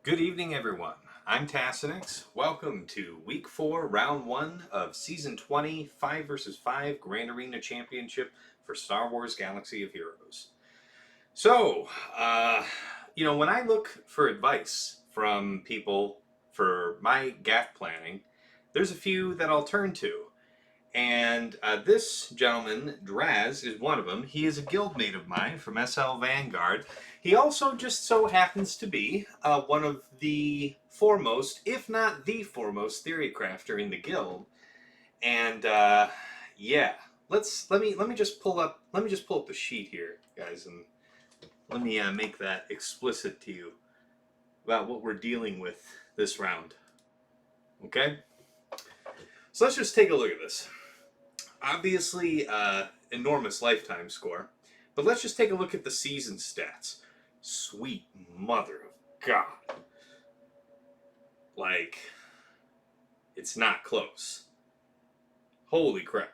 Good evening, everyone. I'm Tassinix. Welcome to Week 4, Round 1 of Season 20, 5 vs. 5 Grand Arena Championship for Star Wars Galaxy of Heroes. So, when I look for advice from people for my GAC planning, there's a few that I'll turn to. And this gentleman, DrazZ, is one of them. He is a guildmate of mine from SL Vanguard. He also just so happens to be one of the foremost, if not the foremost, theory crafter in the guild. And yeah, let me just pull up the sheet here, guys, and let me make that explicit to you about what we're dealing with this round. Okay, so let's just take a look at this. Obviously, enormous lifetime score, but let's just take a look at the season stats. Sweet mother of God. Like, it's not close. Holy crap.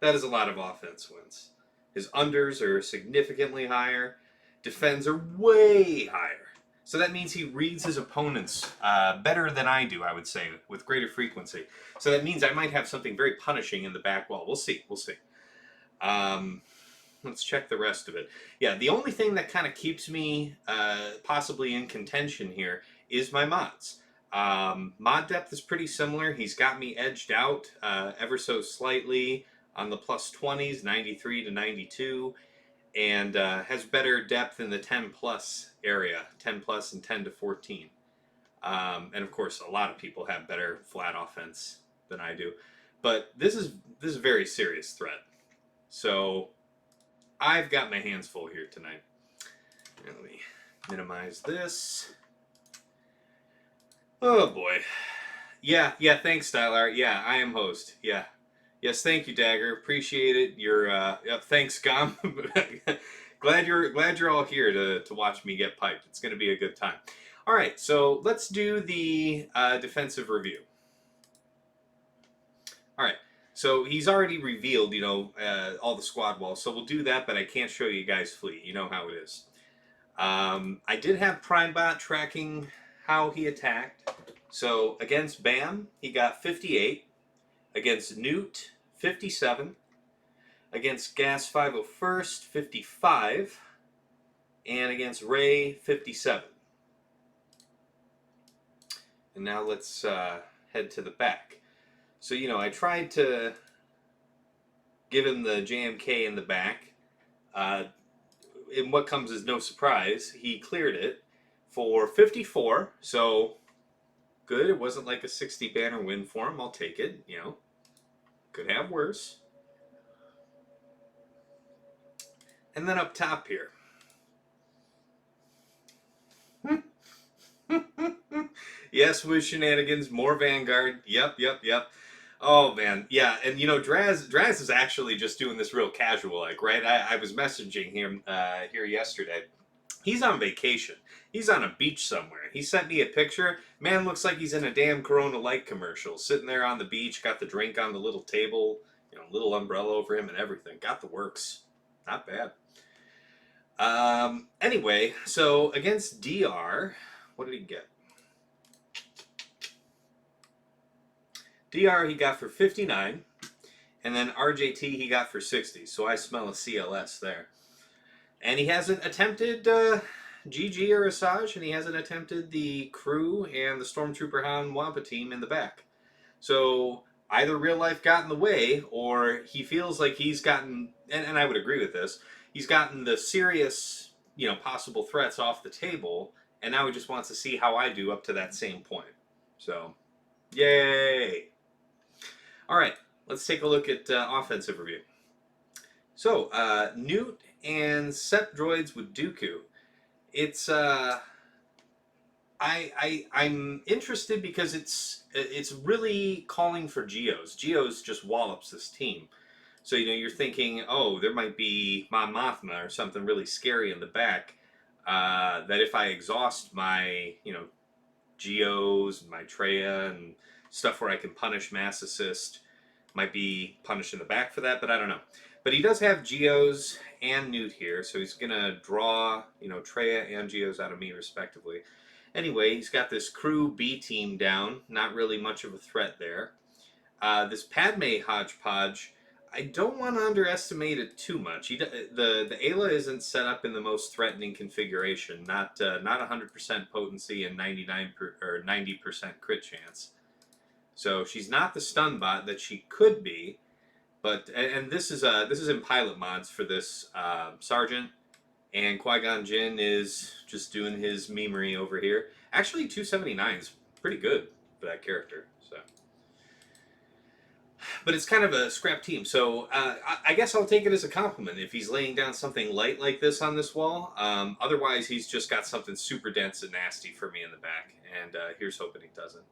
That is a lot of offense wins. His unders are significantly higher. Defends are way higher. So that means he reads his opponents better than I do, I would say, with greater frequency. So that means I might have something very punishing in the back wall. We'll see. We'll see. Let's check the rest of it. Yeah, the only thing that kind of keeps me possibly in contention here is my mods. Mod depth is pretty similar. He's got me edged out ever so slightly on the plus 20s, 93 to 92. And has better depth in the 10 plus area, 10 plus and 10 to 14. And of course, a lot of people have better flat offense than I do. But this is a very serious threat. So I've got my hands full here tonight. And let me minimize this. Oh boy. Yeah, thanks, Stylar. Yeah, I am host. Yeah. Yes, thank you, Dagger. Appreciate it. Thanks, Gum. glad you're all here to watch me get piped. It's going to be a good time. All right, so let's do the defensive review. All right, so he's already revealed, all the squad walls. So we'll do that, but I can't show you guys fleet. You know how it is. I did have PrimeBot tracking how he attacked. So against Bam, he got 58. Against Nute, 57. Against Gas 501st, 55. And against Ray, 57. And now let's head to the back. So, I tried to give him the JMK in the back. And what comes as no surprise, he cleared it for 54. So good. It wasn't like a 60 banner win for him. I'll take it. Could have worse. And then up top here. Yes, with shenanigans, more Vanguard. Yep. Oh man, yeah, and DrazZ is actually just doing this real casual, like, right? I was messaging him here yesterday. He's on vacation. He's on a beach somewhere. He sent me a picture. Man looks like he's in a damn Corona Light commercial. Sitting there on the beach, got the drink on the little table, little umbrella over him and everything. Got the works. Not bad. Anyway, so against DR, what did he get? DR he got for 59, and then RJT he got for 60, so I smell a CLS there. And he hasn't attempted GG or Asajj, and he hasn't attempted the crew and the Stormtrooper Hound Wampa team in the back. So either real life got in the way, or he feels like he's gotten, and I would agree with this, he's gotten the serious, possible threats off the table, and now he just wants to see how I do up to that same point. So, yay! All right, let's take a look at offensive review. So, Nute and Sep Droids with Dooku. It's I'm interested because it's really calling for Geos. Geos just wallops this team. So you're thinking, oh, there might be Mon Mothma or something really scary in the back. That if I exhaust my Geos and my Traya and stuff where I can punish mass assist, might be punished in the back for that, but I don't know. But he does have Geos and Nute here, so he's going to draw, Traya and Geos out of me respectively. Anyway, he's got this crew B team down, not really much of a threat there. This Padme hodgepodge, I don't want to underestimate it too much. The Ayla isn't set up in the most threatening configuration, not 100% potency and 90% crit chance. So she's not the stun bot that she could be, but and this is in pilot mods for this sergeant, and Qui-Gon Jinn is just doing his memery over here. Actually, 279 is pretty good for that character. So, but it's kind of a scrap team. So I guess I'll take it as a compliment if he's laying down something light like this on this wall. Otherwise, he's just got something super dense and nasty for me in the back, and here's hoping he doesn't.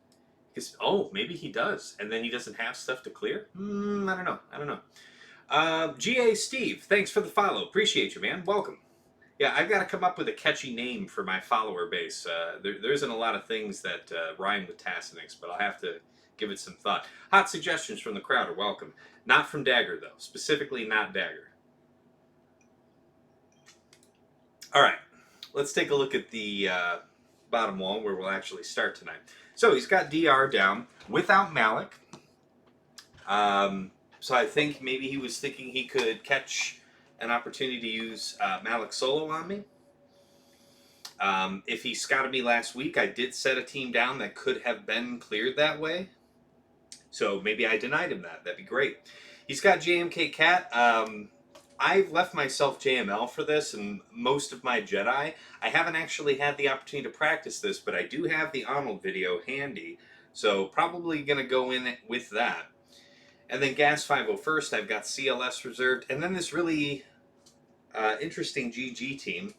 Oh, maybe he does, and then he doesn't have stuff to clear? I don't know. GA Steve, thanks for the follow. Appreciate you, man. Welcome. Yeah, I've got to come up with a catchy name for my follower base. There isn't a lot of things that rhyme with Tassinix, but I'll have to give it some thought. Hot suggestions from the crowd are welcome. Not from Dagger, though. Specifically, not Dagger. All right, let's take a look at the bottom wall where we'll actually start tonight. So he's got DR down without Malak. So I think maybe he was thinking he could catch an opportunity to use Malak solo on me. If he scouted me last week, I did set a team down that could have been cleared that way. So maybe I denied him that. That'd be great. He's got JMK Cat. I've left myself JML for this and most of my Jedi. I haven't actually had the opportunity to practice this, but I do have the Arnold video handy, so probably going to go in with that. And then Gas 501st, I've got CLS reserved, and then this really interesting GG team.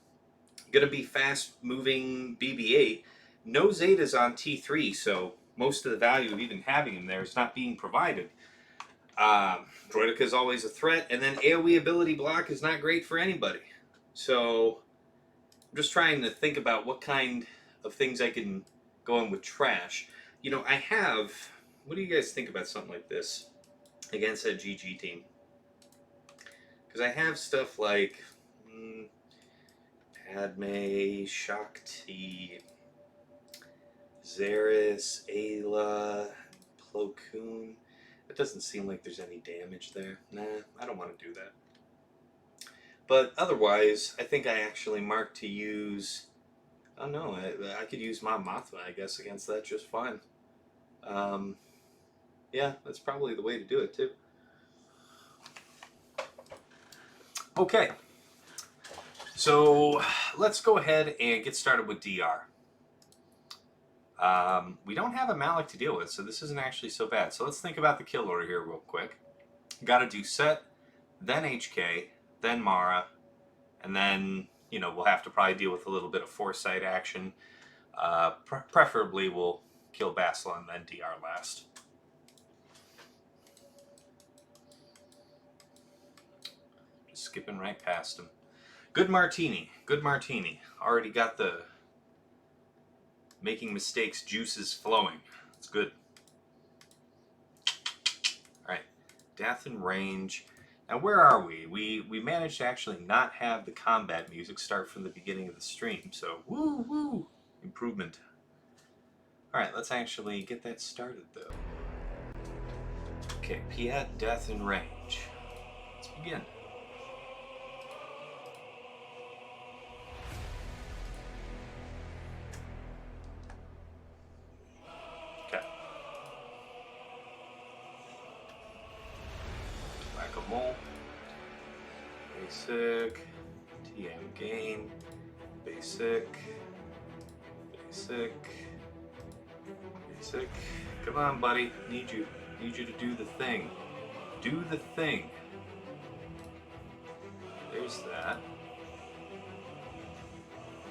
Going to be fast-moving BB-8. No Zetas on T3, so most of the value of even having him there is not being provided. Droidica is always a threat, and then AoE ability block is not great for anybody. So I'm just trying to think about what kind of things I can go in with trash. I have... What do you guys think about something like this against that GG team? Because I have stuff like Padme, Shakti, Zaris, Ayla, Plo Koon. It doesn't seem like there's any damage there. Nah, I don't want to do that. But otherwise, I think I actually marked to use... Oh no, I could use Mon Mothma, I guess, against that just fine. Yeah, that's probably the way to do it, too. Okay. So, let's go ahead and get started with DR. We don't have a Malak to deal with, so this isn't actually so bad. So let's think about the kill order here real quick. Got to do Set, then HK, then Mara, and then, we'll have to probably deal with a little bit of foresight action. Preferably we'll kill Bastila and then DR last. Just skipping right past him. Good martini. Good martini. Already got the making mistakes juices flowing. It's good. Alright. Death and range. Now where are we? We managed to actually not have the combat music start from the beginning of the stream, so woo woo! Improvement. Alright, let's actually get that started though. Okay, Piet, death, and range. Let's begin. Okay. Whack-a-mole. Basic. TM gain. Basic. Basic. Basic. Come on, buddy. Need you to do the thing. Do the thing. There's that.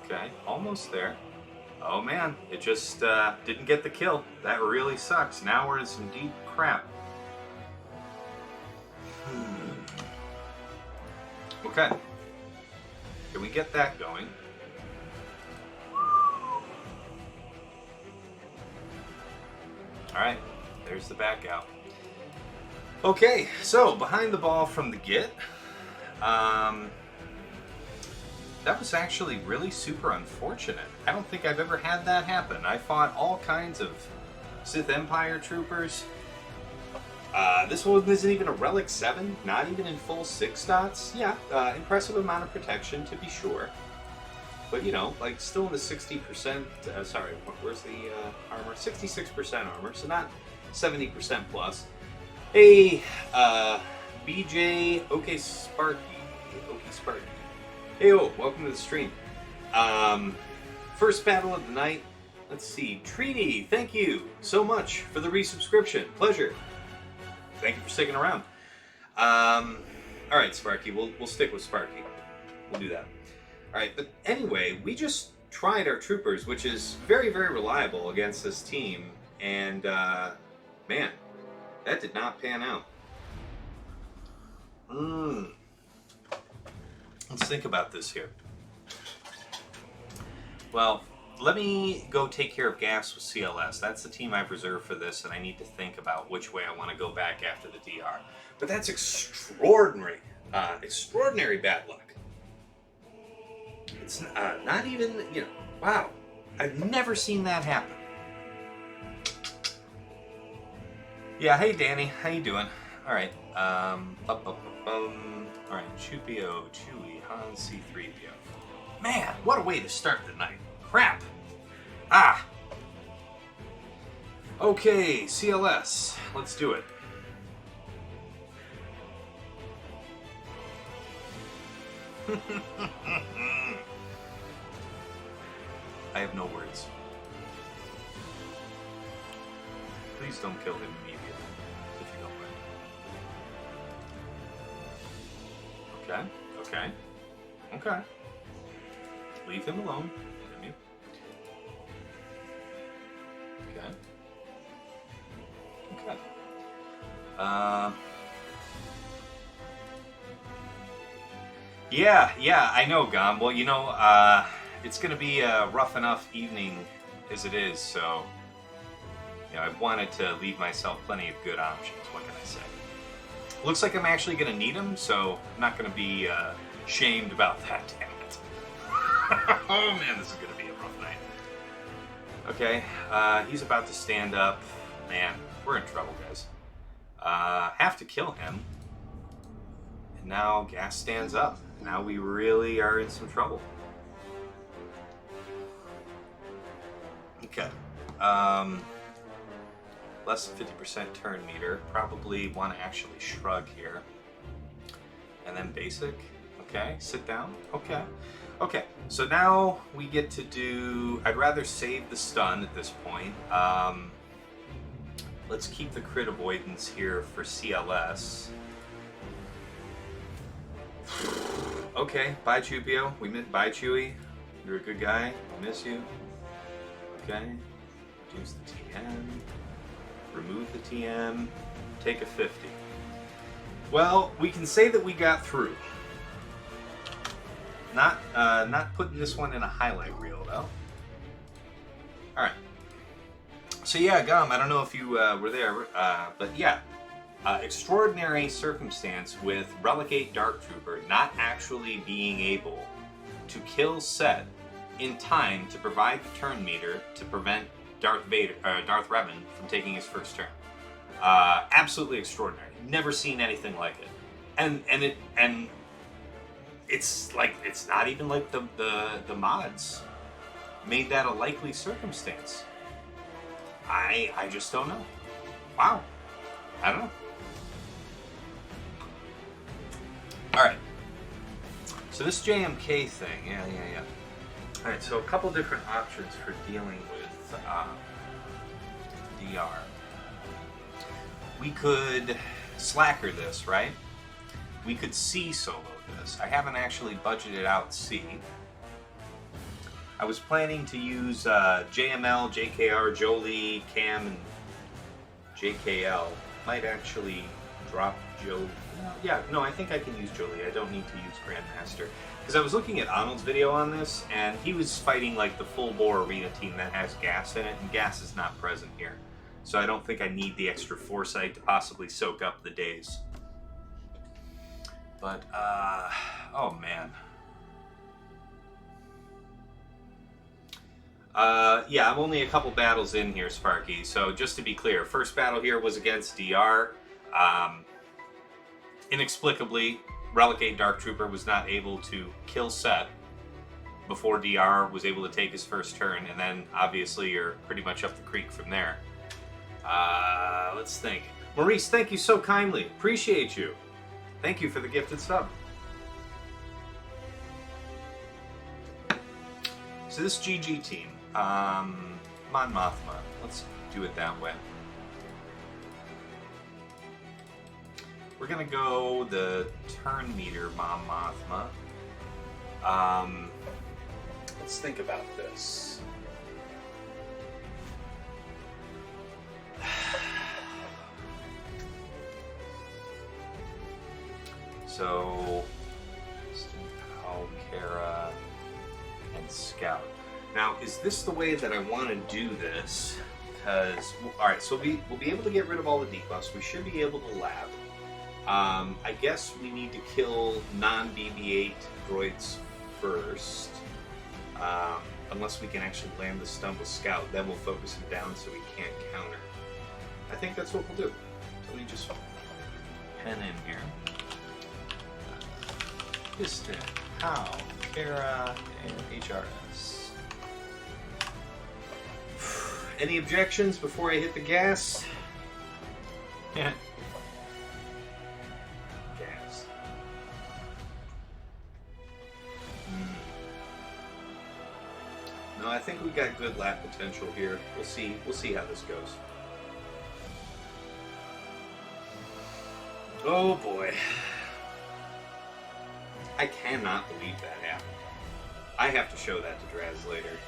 Okay, almost there. Oh man, it just didn't get the kill. That really sucks. Now we're in some deep crap. Okay. Can we get that going? Alright, there's the back out. Okay, so behind the ball from the get. That was actually really super unfortunate. I don't think I've ever had that happen. I fought all kinds of Sith Empire troopers. This one isn't even a Relic 7, not even in full 6 dots. Yeah, impressive amount of protection to be sure. But you know, like still in the 60%, sorry, where's the armor? 66% armor, so not 70% plus. Hey, BJ, okay Sparky. Hey, welcome to the stream. First battle of the night. Let's see, Trini, thank you so much for the resubscription. Pleasure. Thank you for sticking around. Alright, Sparky, we'll stick with Sparky. We'll do that. Alright, but anyway, we just tried our troopers, which is very, very reliable against this team, and, man, that did not pan out. Let's think about this here. Well, let me go take care of gas with CLS. That's the team I've reserved for this, and I need to think about which way I want to go back after the DR. But that's extraordinary, extraordinary bad luck. It's not even, you know, wow. I've never seen that happen. Yeah, hey Danny, how you doing? All right, all right, Chupio, Chewie, Han, C-3PO. Man, what a way to start the night. Crap. Ah. Okay, CLS, let's do it. I have no words. Please don't kill him immediately, if you don't mind. Okay. Okay. Leave him alone. Jimmy. Okay. Okay. Yeah, I know, Gom. Well, you know, it's going to be a rough enough evening as it is, so, you know, I've wanted to leave myself plenty of good options. What can I say? Looks like I'm actually going to need them, so I'm not going to be shamed about that, damn it. Oh man, this is going to be a rough night. Okay, he's about to stand up. Man, we're in trouble, guys. Have to kill him. And now Gas stands up. Now we really are in some trouble. Okay. Less than 50% turn meter. Probably want to actually shrug here. And then basic. Okay, sit down. Okay. Okay, so now we get to do... I'd rather save the stun at this point. Let's keep the crit avoidance here for CLS. Okay, bye Chupio. Bye Chewie. You're a good guy. I miss you. Okay. Reduce the TM. Remove the TM. Take a 50. Well, we can say that we got through. Not putting this one in a highlight reel though. All right. So yeah, Gum. I don't know if you were there, but yeah, extraordinary circumstance with Relegate Dark Trooper not actually being able to kill Set in time to provide the turn meter to prevent Darth Revan from taking his first turn. Absolutely extraordinary. Never seen anything like it. And it's like, it's not even like the mods made that a likely circumstance. I just don't know. Wow. I don't know. Alright. So this JMK thing, yeah. Alright, so a couple different options for dealing with DR. We could slacker this, right? We could C solo this. I haven't actually budgeted out C. I was planning to use JML, JKR, Jolie, Cam, and JKL. Might actually drop Jolie. Yeah, no, I think I can use Jolie. I don't need to use Grandmaster. Because I was looking at Arnold's video on this, and he was fighting like the full-bore arena team that has gas in it, and gas is not present here. So I don't think I need the extra foresight to possibly soak up the days. But, oh man. Yeah, I'm only a couple battles in here, Sparky. So just to be clear, first battle here was against DR. Inexplicably, Relegate Dark Trooper was not able to kill Set before DR was able to take his first turn, and then obviously you're pretty much up the creek from there. Let's think. Maurice, thank you so kindly. Appreciate you. Thank you for the gifted sub. So this GG team, Mon Mothma, let's do it that way. We're gonna go the turn meter Mon Mothma. Let's think about this. So, Kara, and Scout. Now, is this the way that I want to do this? Because, alright, so we'll be able to get rid of all the debuffs. We should be able to lab. I guess we need to kill non-BB-8 droids first. Unless we can actually land the stun with Scout, then we'll focus him down so he can't counter. I think that's what we'll do. So let me just pen in here. Piston, How, Kara, and HRS. Any objections before I hit the gas? Yeah. Gas. No, I think we got good lap potential here. We'll see how this goes. Oh boy. I cannot believe that happened. I have to show that to DrazZ later.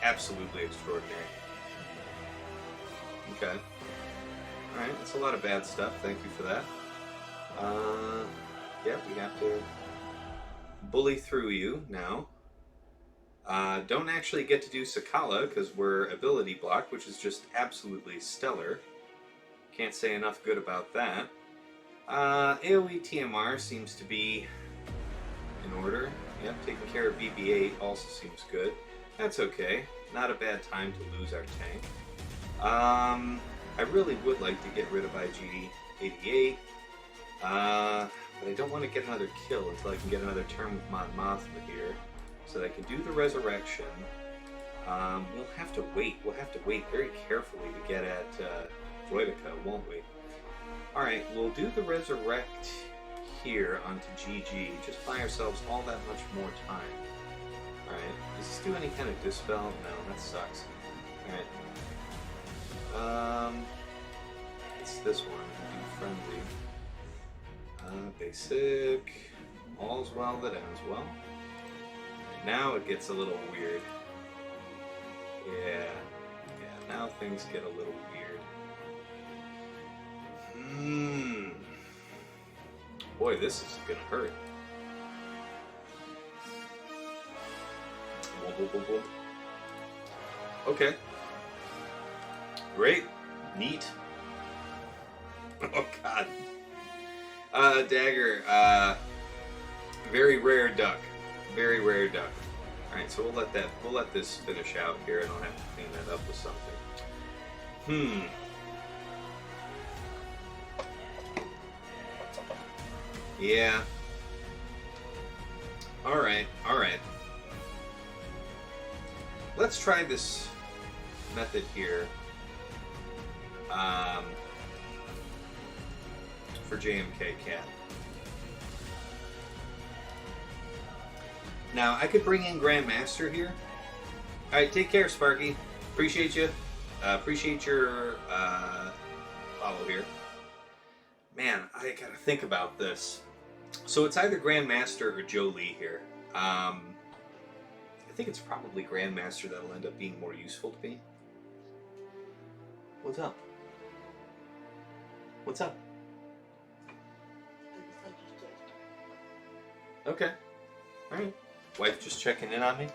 Absolutely extraordinary. Okay. Alright, that's a lot of bad stuff. Thank you for that. Yeah, we have to bully through you now. Don't actually get to do Sakala because we're ability blocked, which is just absolutely stellar. Can't say enough good about that. AoE TMR seems to be in order. Yep, taking care of BB-8 also seems good. That's okay. Not a bad time to lose our tank. I really would like to get rid of IG-88. But I don't want to get another kill until I can get another turn with Mon Mothma here. So that I can do the resurrection. We'll have to wait. We'll have to wait very carefully to get at Droidica, won't we? Alright, we'll do the resurrect here onto GG. Just buy ourselves all that much more time. Alright, does this do any kind of dispel? No, that sucks. Alright. It's this one. Do friendly. Basic. All's well that ends well. Now it gets a little weird. Yeah, now things get a little weird. Boy, this is gonna hurt. Okay. Great. Neat. Oh god. Dagger. Very rare duck. Very rare duck. Alright, so we'll let this finish out here, and I'll have to clean that up with something. Yeah. Alright, alright. Let's try this method here. For JMK Cat. Now, I could bring in Grandmaster here. Alright, take care, Sparky. Appreciate you. Appreciate your follow here. Man, I gotta think about this. So it's either Grandmaster or Jolie here. I think it's probably Grandmaster that'll end up being more useful to me. What's up? What's up? Okay. Alright. Wife just checking in on me.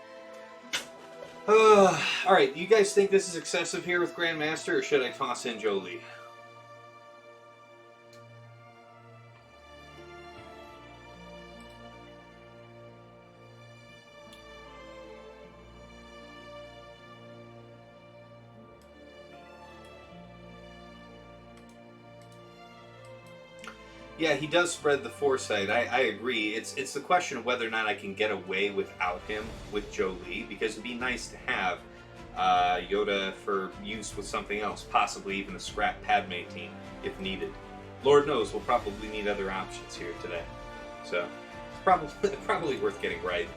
Alright, you guys think this is excessive here with Grandmaster, or should I toss in Jolie? Yeah, he does spread the foresight. I agree. It's the question of whether or not I can get away without him with Jolie, because it'd be nice to have Yoda for use with something else, possibly even a scrap Padme team if needed. Lord knows we'll probably need other options here today. So it's probably worth getting right.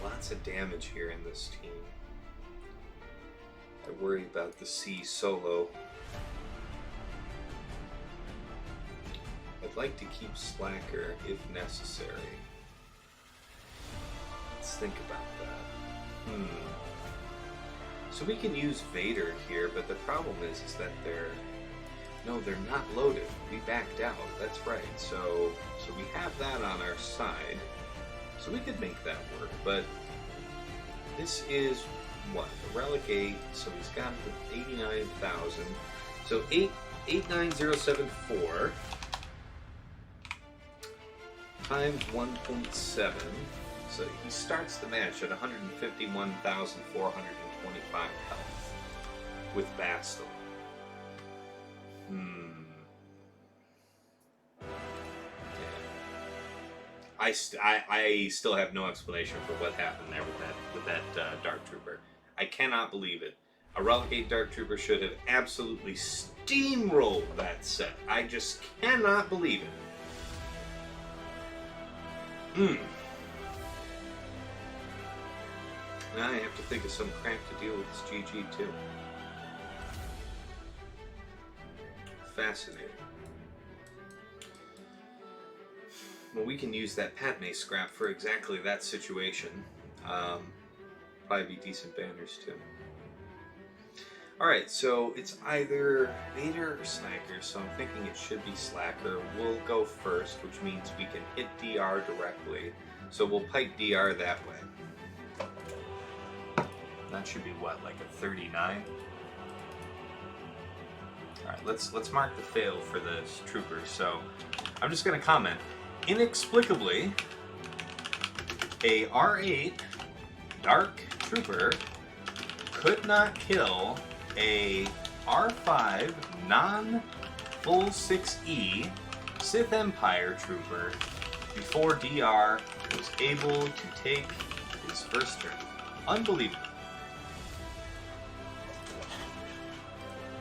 Lots of damage here in this team. I worry about the C solo. I'd like to keep Slacker if necessary. Let's think about that. So we can use Vader here, but the problem is that they're not loaded. We backed out. That's right. So we have that on our side. So we could make that work, but this is what? A relic 8, so he's got the 89,000. So 89074 times 1.7. So he starts the match at 151,425 health with Bastila. I still have no explanation for what happened there with that Dark Trooper. I cannot believe it. A Relic 8 Dark Trooper should have absolutely steamrolled that set. I just cannot believe it. Now I have to think of some crap to deal with this GG too. Fascinating. Well, we can use that Padme scrap for exactly that situation. Probably be decent banners too. Alright, so it's either Vader or Slacker, so I'm thinking it should be Slacker. We'll go first, which means we can hit DR directly. So we'll pipe DR that way. That should be what, like a 39? Alright, let's mark the fail for this trooper. So I'm just gonna comment. Inexplicably, a R8 Dark Trooper could not kill a R5 non-full 6E Sith Empire Trooper before DR was able to take his first turn. Unbelievable.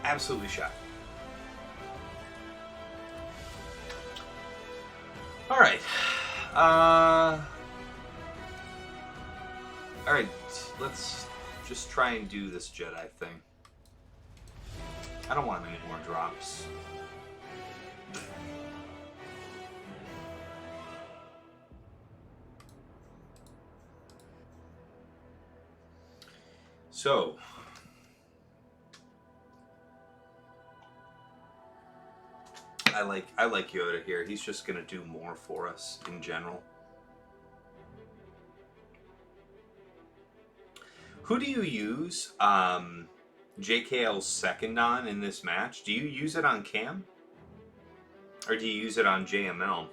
Absolutely shocked. Alright. Alright, let's just try and do this Jedi thing. I don't want any more drops. So, I like Yoda here. He's just gonna do more for us in general. Who do you use JKL's second on in this match. Do you use it on Cam? Or do you use it on JML?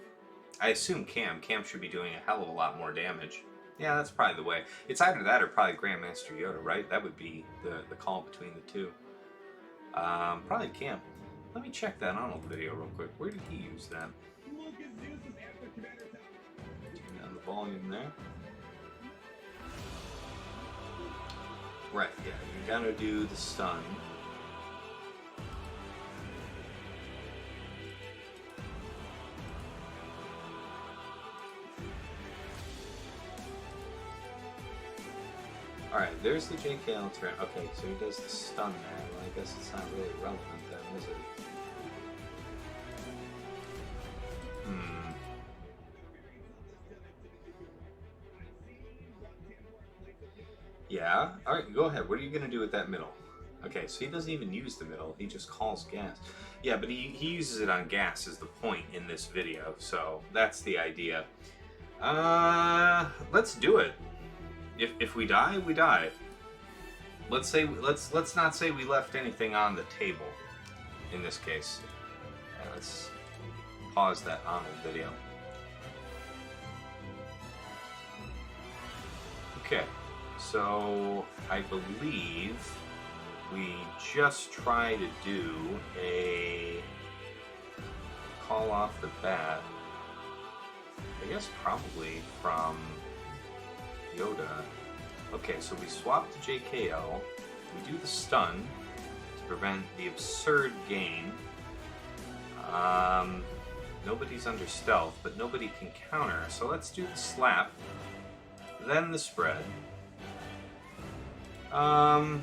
I assume Cam. Cam should be doing a hell of a lot more damage. Yeah, that's probably the way. It's either that or probably Grandmaster Yoda, right? That would be the call between the two. Probably Cam. Let me check that Arnold video real quick. Where did he use that? Turn down the volume there. Right, yeah, you gotta do the stun. Alright, there's the JKL turn. Okay, so he does the stun there. Well, I guess it's not really relevant then, is it? Yeah? Alright, go ahead. What are you going to do with that middle? Okay, so he doesn't even use the middle. He just calls gas. Yeah, but he uses it on gas is the point in this video. So that's the idea. Let's do it. If we die, we die. Let's not say we left anything on the table in this case. Yeah, let's pause that Arnold video. Okay, so I believe we just try to do a call off the bat. I guess probably from Yoda. Okay, so we swap to JKL. We do the stun to prevent the absurd gain. Nobody's under stealth, but nobody can counter. So let's do the slap, then the spread. I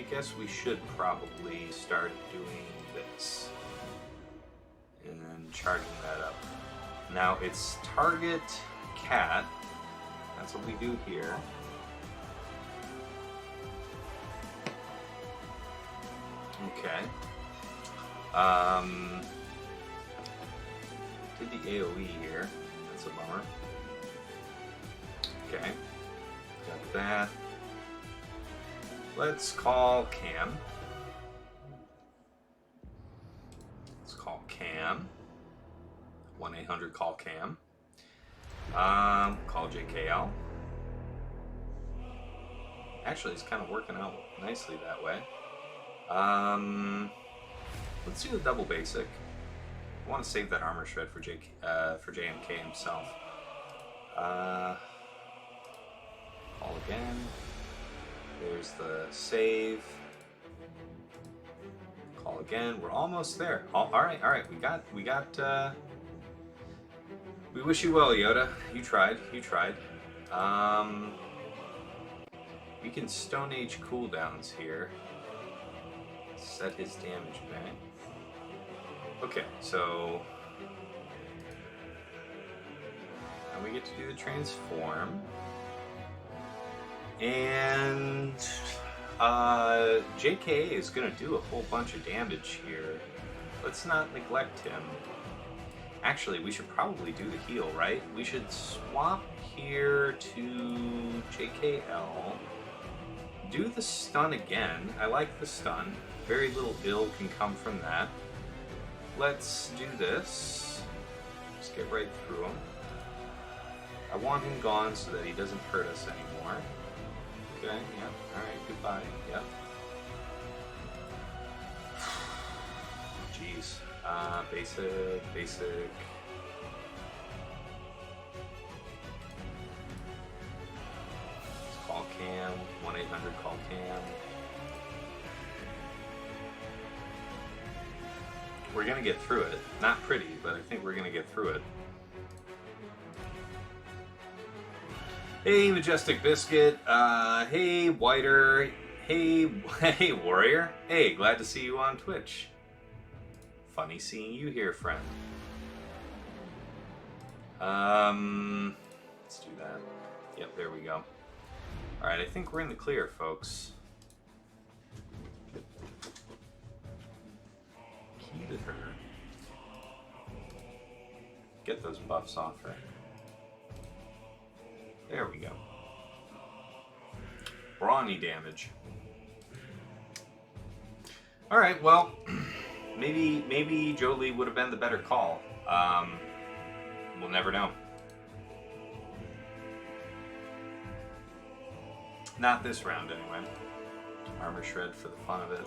guess we should probably start doing this and then charging that up. Now it's target cat. That's what we do here. Okay. Did the AoE here. That's a bummer. Okay. Got that. Let's call Cam. Let's call Cam. 1-800-CALL-CAM. Call JKL. Actually, it's kind of working out nicely that way. Let's do the double basic. I want to save that armor shred for JMK himself. Call again. There's the save. Call again. We're almost there. All right. We got. We wish you well, Yoda. You tried. We can Stone Age cooldowns here. Set his damage back. Okay, so now we get to do the transform. And JK is going to do a whole bunch of damage here. Let's not neglect him. Actually, we should probably do the heal, right? We should swap here to JKL. Do the stun again. I like the stun. Very little ill can come from that. Let's do this. Just get right through him. I want him gone so that he doesn't hurt us anymore. Okay, yep, alright, goodbye, yep. Jeez. Basic. Let's call Cam, 1-800-CALL-CAM. We're gonna get through it. Not pretty, but I think we're gonna get through it. Hey, Majestic Biscuit. Hey, Whiter. Hey, Warrior. Hey, glad to see you on Twitch. Funny seeing you here, friend. Let's do that. Yep, there we go. Alright, I think we're in the clear, folks. Key to her. Get those buffs off her. There we go. Brawny damage. All right, well, maybe Jolie would have been the better call. We'll never know. Not this round, anyway. Armor shred for the fun of it.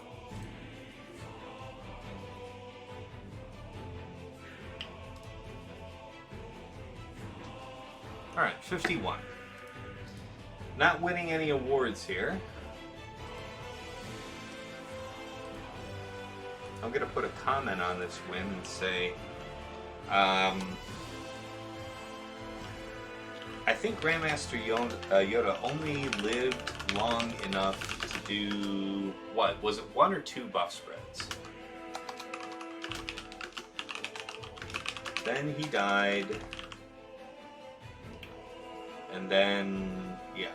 All right, 51. Not winning any awards here. I'm going to put a comment on this win and say, I think Grandmaster Yoda only lived long enough to do, what, was it 1 or 2 buff spreads? Then he died, and then, yeah.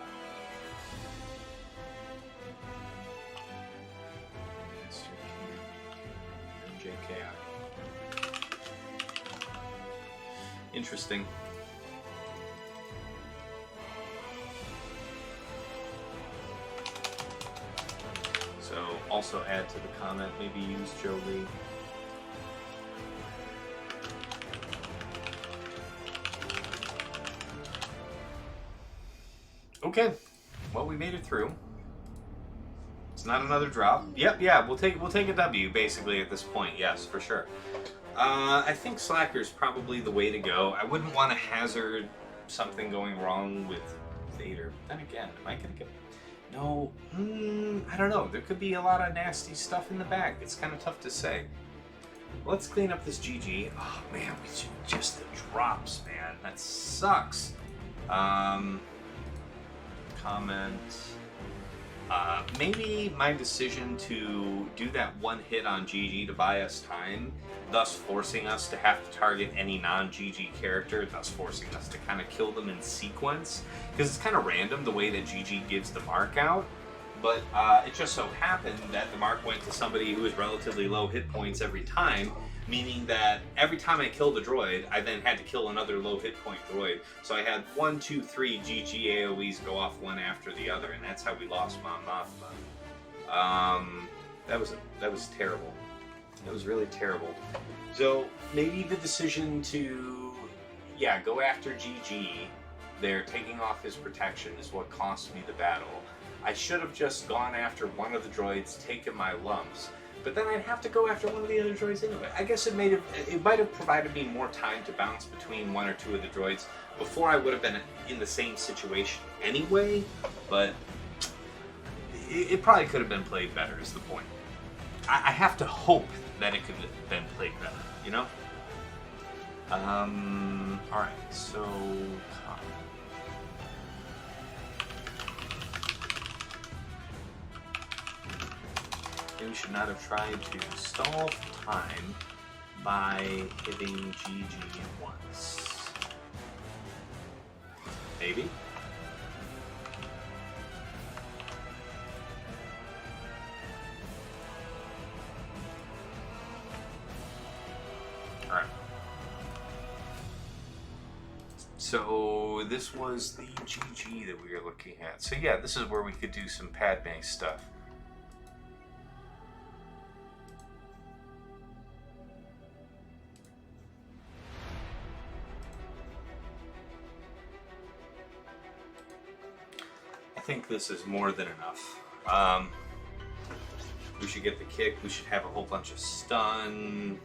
Interesting. So also add to the comment, maybe use Jolie. Okay, well, we made it through. It's not another drop. Yep, yeah, we'll take a W basically at this point. Yes, for sure. I think Slacker's probably the way to go. I wouldn't want to hazard something going wrong with Vader. Then again, am I gonna get? No, I don't know. There could be a lot of nasty stuff in the back. It's kind of tough to say. Let's clean up this GG. Oh man, just the drops, man. That sucks. Comment. Maybe my decision to do that one hit on GG to buy us time, thus forcing us to have to target any non-GG character, thus forcing us to kind of kill them in sequence, because it's kind of random the way that GG gives the mark out, but it just so happened that the mark went to somebody who was relatively low hit points every time, meaning that every time I killed a droid, I then had to kill another low hit point droid. So I had 1, 2, 3 GG AoEs go off one after the other, and that's how we lost Mon Mothma. That was terrible. That was really terrible. So maybe the decision to, yeah, go after GG there, taking off his protection, is what cost me the battle. I should have just gone after one of the droids, taken my lumps, but then I'd have to go after one of the other droids anyway. I guess it might have provided me more time to bounce between 1 or 2 of the droids before I would have been in the same situation anyway, but it probably could have been played better is the point. I have to hope that it could have been played better, you know? Alright, so... Maybe we should not have tried to stall time by hitting GG once. Maybe? Alright. So this was the GG that we were looking at. So yeah, this is where we could do some Padme stuff. I think this is more than enough. We should get the kick, we should have a whole bunch of stun,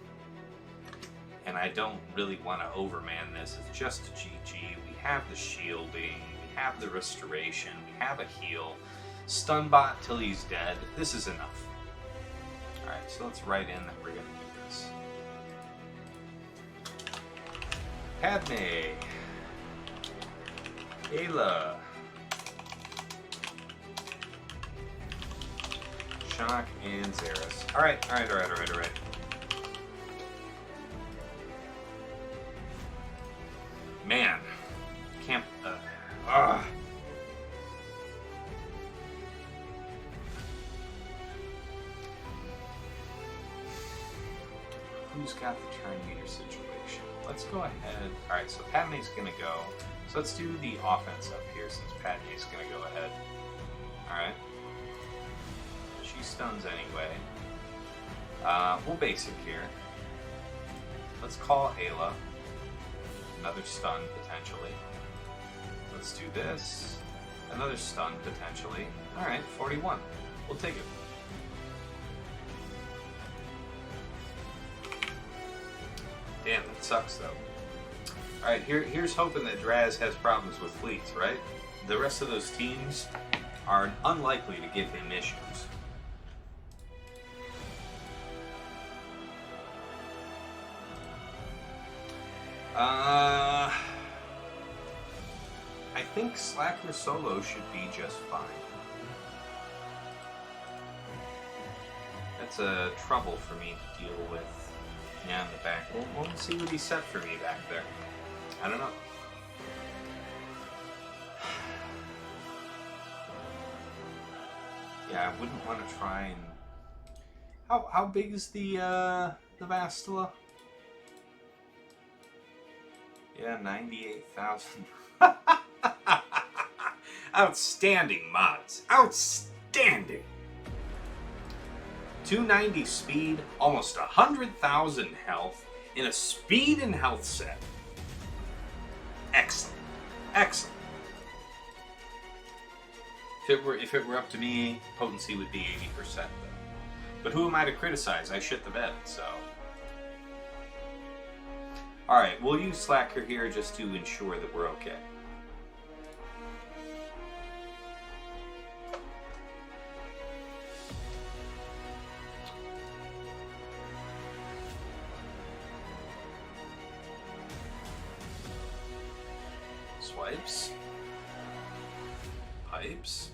and I don't really want to overman this. It's just a GG. We have the shielding, we have the restoration, we have a heal. Stun bot till he's dead. This is enough. Alright, so let's write in that we're going to do this. Padme. Ayla. Shock and Zaris. Alright. Man. Can't... Who's got the turn meter situation? Let's go ahead. Alright, so Padme's gonna go. So let's do the offense up here since Padme's gonna go ahead. Alright. She stuns anyway. We'll basic here. Let's call Ayla. Another stun, potentially. Let's do this. Another stun, potentially. Alright, 41. We'll take it. Damn, that sucks, though. Alright, here's hoping that DrazZ has problems with fleets, right? The rest of those teams are unlikely to give him issues. I think Slacker solo should be just fine. That's a trouble for me to deal with. Yeah, in the back. We'll see what he set for me back there. I don't know. Yeah, I wouldn't want to try and... How big is the Bastila? Yeah, 98,000. Outstanding mods. Outstanding. 290 speed, almost 100,000 health in a speed and health set. Excellent. Excellent. If it were up to me, potency would be 80% though. But who am I to criticize? I shit the bed, so. Alright, we'll use Slacker here just to ensure that we're okay. Swipes. Pipes.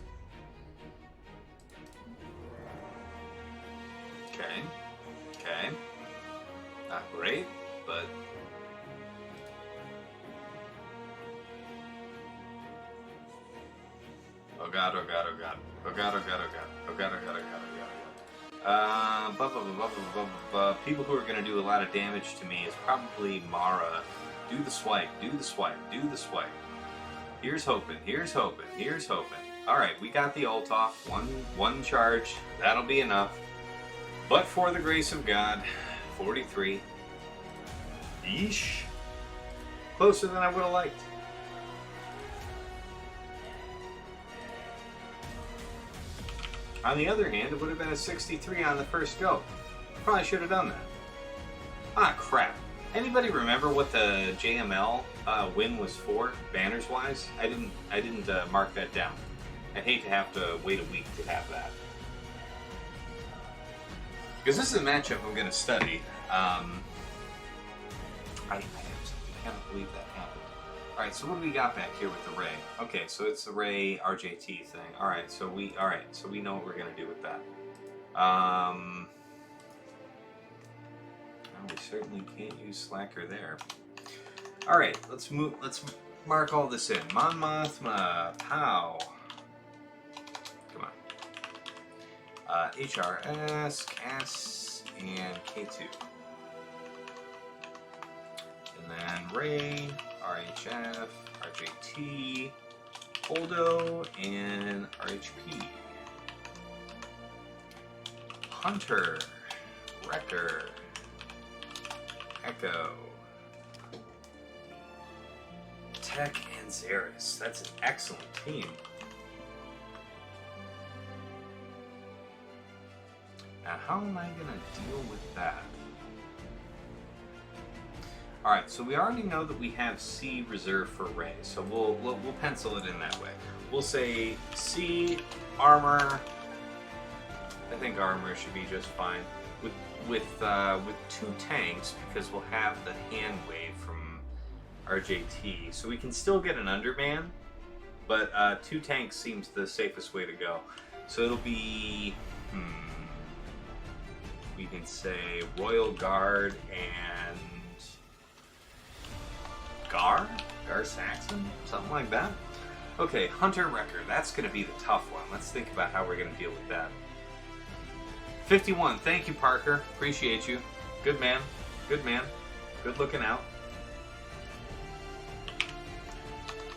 Okay. Okay. Not great, but... Oh god, oh god, oh god. Oh god, oh god, oh god. Oh god, oh god, oh god, oh god. People who are going to do a lot of damage to me is probably Mara. Do the swipe, do the swipe, do the swipe. Here's hoping, here's hoping, here's hoping. Alright, we got the ult off. One charge. That'll be enough. But for the grace of God, 43. Yeesh. Closer than I would have liked. On the other hand, it would have been a 63 on the first go. Probably should have done that. Ah, crap. Anybody remember what the JML win was for, banners-wise? I didn't mark that down. I'd hate to have to wait a week to have that. Because this is a matchup I'm going to study. I absolutely cannot believe that happened. Alright, so what do we got back here with the Ray? Okay, so it's the Ray RJT thing. Alright, so we know what we're going to do with that. We certainly can't use Slacker there. Alright, let's mark all this in. Mon Mothma, POW. Come on. HRS, CAS, and K2. And then Ray, RHF, RJT, Holdo, and RHP. Hunter, Wrecker, Echo, Tech, and Xeris. That's an excellent team. Now, how am I going to deal with that? Alright, so we already know that we have C reserved for Ray, so we'll pencil it in that way. We'll say C, armor. I think armor should be just fine. With two tanks, because we'll have the hand wave from RJT, so we can still get an underman, but two tanks seems the safest way to go. So it'll be, we can say Royal Guard and Gar Saxon, something like that. Okay, Hunter Wrecker, that's going to be the tough one. Let's think about how we're going to deal with that. 51, thank you, Parker. Appreciate you. Good man. Good man. Good looking out.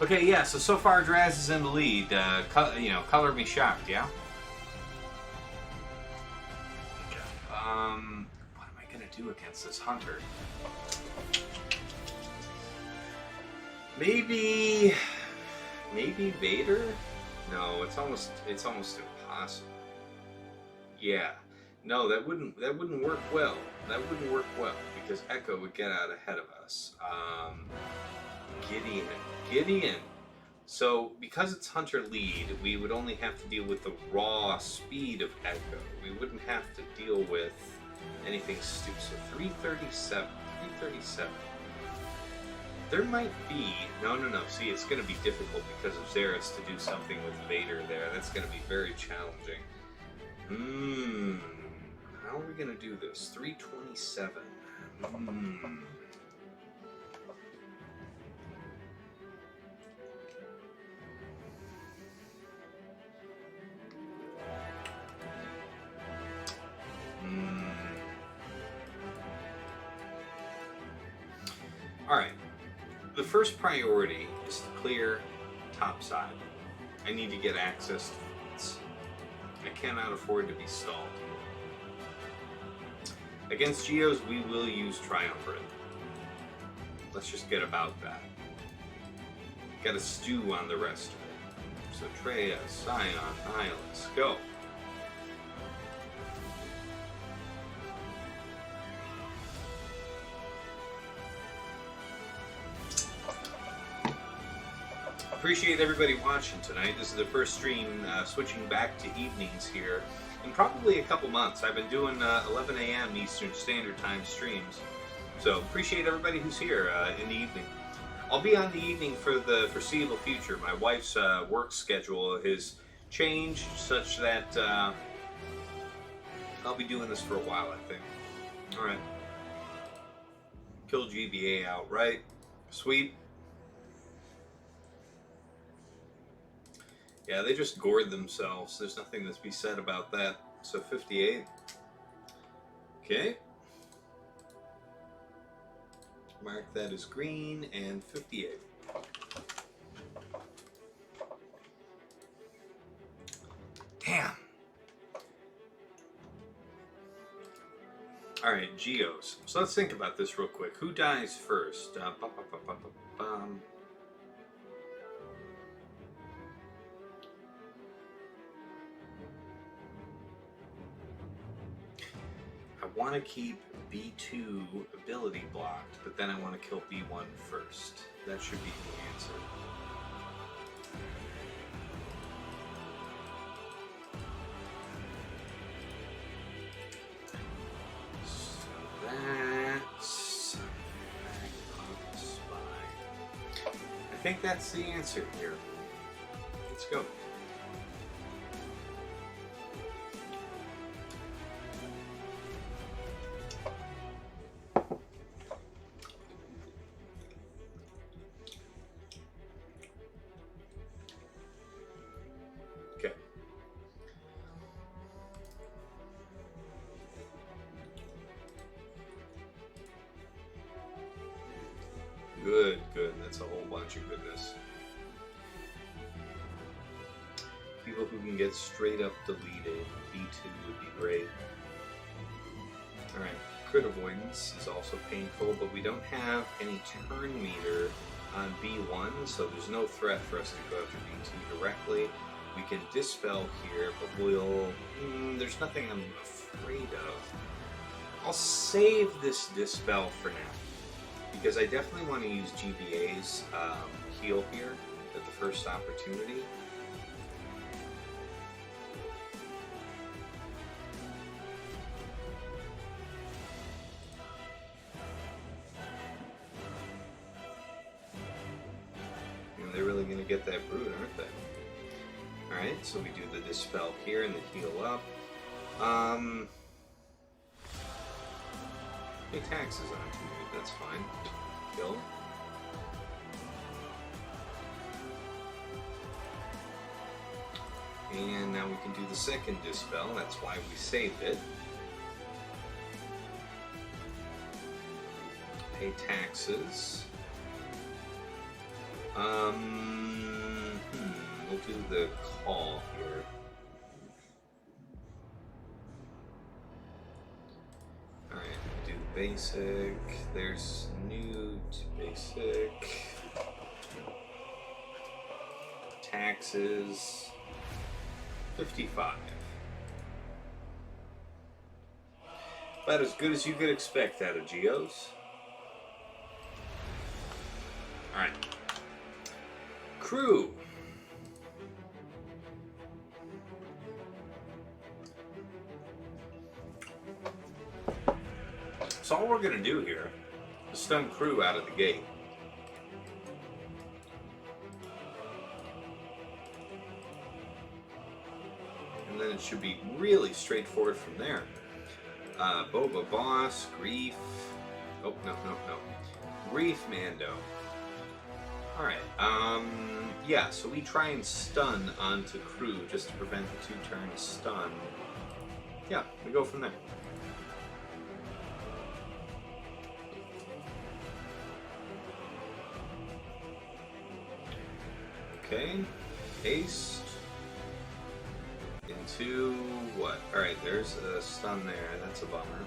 Okay, yeah, so far DrazZ is in the lead. Color me shocked, yeah? Okay. against this hunter? Maybe Vader? No, it's almost impossible. Yeah. No, that wouldn't work well. That wouldn't work well because Echo would get out ahead of us. Gideon. So because it's hunter lead, we would only have to deal with the raw speed of Echo. We wouldn't have to deal with anything stupid. So 337. There might be... No. See, it's going to be difficult because of Xeris to do something with Vader there. That's going to be very challenging. How are we going to do this? 327. Alright. The first priority is to clear top side. I need to get access to fleets. I cannot afford to be stalled. Against Geos, we will use Triumvirate. Let's just get about that. Got to stew on the rest of it. So Treya, Scion, Nihilus, go. Appreciate everybody watching tonight. This is the first stream switching back to evenings here in probably a couple months. I've been doing 11 a.m. Eastern Standard Time streams. So appreciate everybody who's here in the evening. I'll be on the evening for the foreseeable future. My wife's work schedule has changed such that I'll be doing this for a while, I think. Alright. Kill GBA outright. Sweet. Yeah, they just gored themselves. There's nothing to be said about that. So 58. Okay. Mark that as green and 58. Damn. Alright, Geos. So let's think about this real quick. Who dies first? I want to keep B2 ability blocked, but then I want to kill B1 first. That should be the answer. So that's... I think that's the answer here. Let's go. Good. That's a whole bunch of goodness. People who can get straight up deleted, B2 would be great. Alright, crit avoidance is also painful, but we don't have any turn meter on B1, so there's no threat for us to go after B2 directly. We can dispel here, but we'll... there's nothing I'm afraid of. I'll save this dispel for now. Because I definitely want to use GBA's heal here at the first opportunity. And they're really going to get that brood, aren't they? Alright, so we do the dispel here and the heal up. Pay taxes on Nute, that's fine. Kill. And now we can do the second dispel, that's why we saved it. Pay taxes. We'll do the call here. Alright, do basic. There's Nute, basic. Taxes, 55. About as good as you could expect out of Geos. Alright. Crew. So all we're going to do here is stun crew out of the gate. And then it should be really straightforward from there. Boba Boss, Grief. Oh, no. Grief Mando. Alright, yeah, so we try and stun onto crew just to prevent the 2-turn stun. Yeah, we go from there. Okay, haste into what? Alright, there's a stun there, that's a bummer.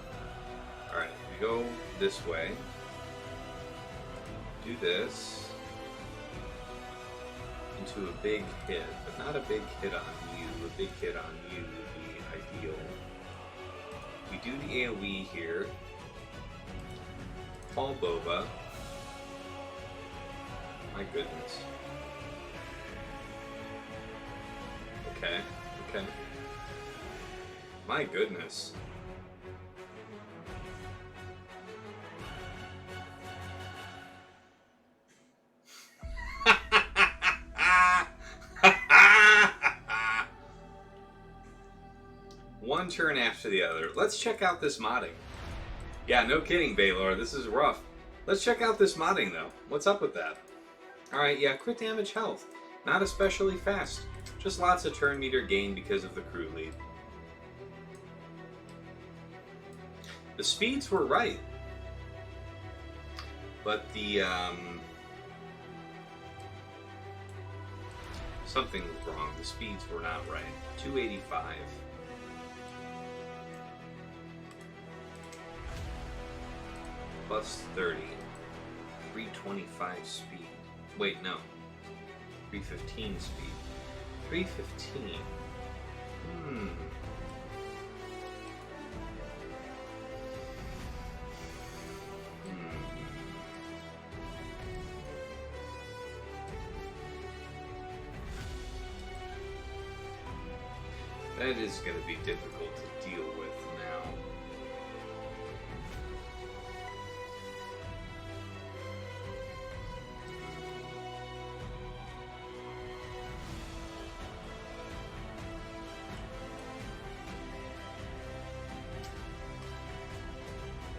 Alright, we go this way. Do this. Into a big hit, but not a big hit on you. A big hit on you would be ideal. We do the AoE here. Fall Boba. My goodness. Okay. My goodness. One turn after the other. Let's check out this modding. Yeah, no kidding, Baylor. This is rough. Let's check out this modding, though. What's up with that? Alright, yeah, crit damage health. Not especially fast. Just lots of turn meter gain because of the crew lead. The speeds were right. But the, something was wrong. The speeds were not right. 285. Plus 30. 325 speed. Wait, no. 315 speed. 315. That is going to be difficult to deal with now.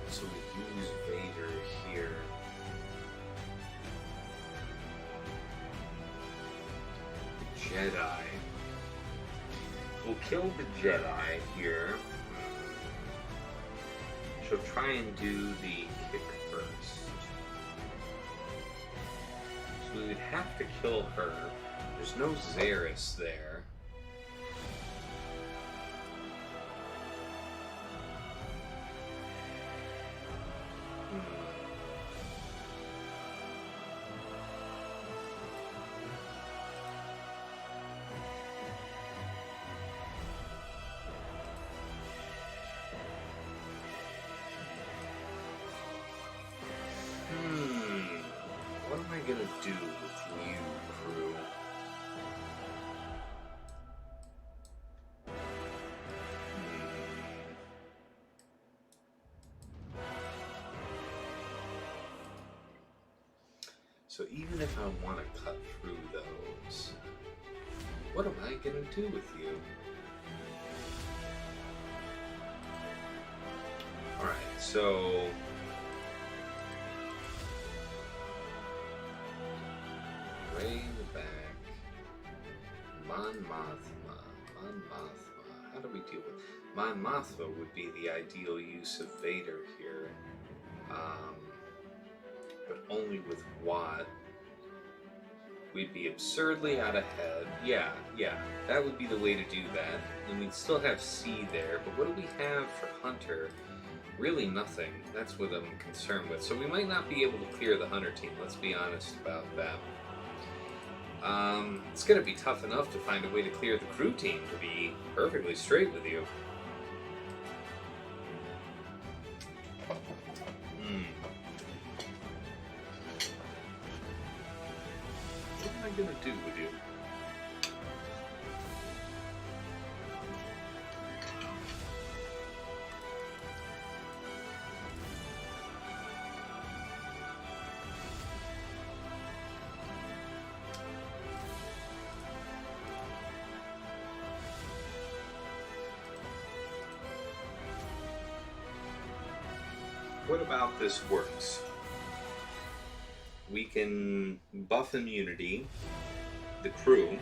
So we use Vader here. Jedi. We'll kill the Jedi here. She'll try and do the kick first. So we would have to kill her. There's no Xeris there. What am I gonna do with you, crew? So even if I want to cut through those, what am I gonna do with you? Alright, so Ray in the back. Mon Mothma. How do we deal with Mon Mothma? Would be the ideal use of Vader here, but only with Watt. We'd be absurdly out ahead. Yeah, that would be the way to do that. And we'd still have C there, but what do we have for Hunter? really nothing. That's what I'm concerned with. So we might not be able to clear the hunter team. Let's be honest about that. It's going to be tough enough to find a way to clear the crew team, to be perfectly straight with you. What am I going to do with you? What about this works? We can buff immunity, the crew.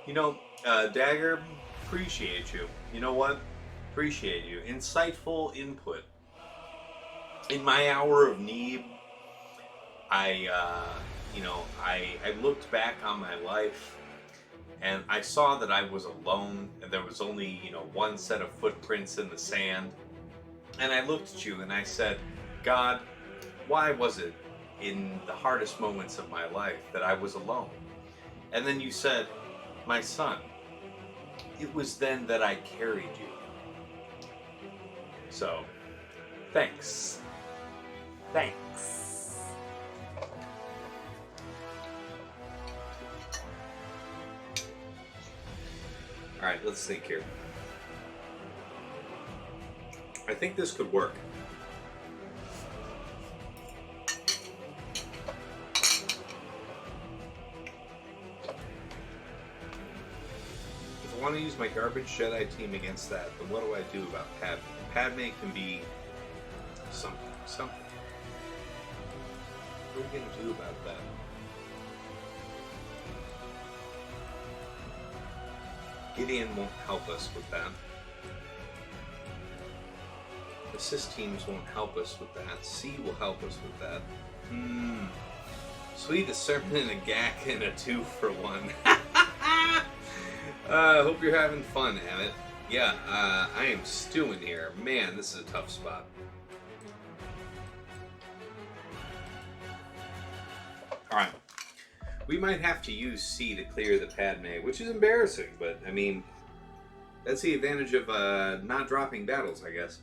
You know, Dagger, appreciate you. You know what? Appreciate you. Insightful input. In my hour of need, I looked back on my life and I saw that I was alone and there was only, one set of footprints in the sand. And I looked at you and I said, God, why was it in the hardest moments of my life that I was alone? And then you said, my son, it was then that I carried you. So, thanks. Thanks. Alright, let's think here. I think this could work. If I want to use my garbage Jedi team against that, then what do I do about Padme? Padme can be something. What are we going to do about that? Gideon won't help us with that. Assist teams won't help us with that. C will help us with that. Sweet, a serpent and a GAC and a 2-for-1. Hope you're having fun, Emmett. Yeah, I am stewing here. Man, this is a tough spot. Alright. We might have to use C to clear the Padme, which is embarrassing, but, I mean, that's the advantage of not dropping battles, I guess.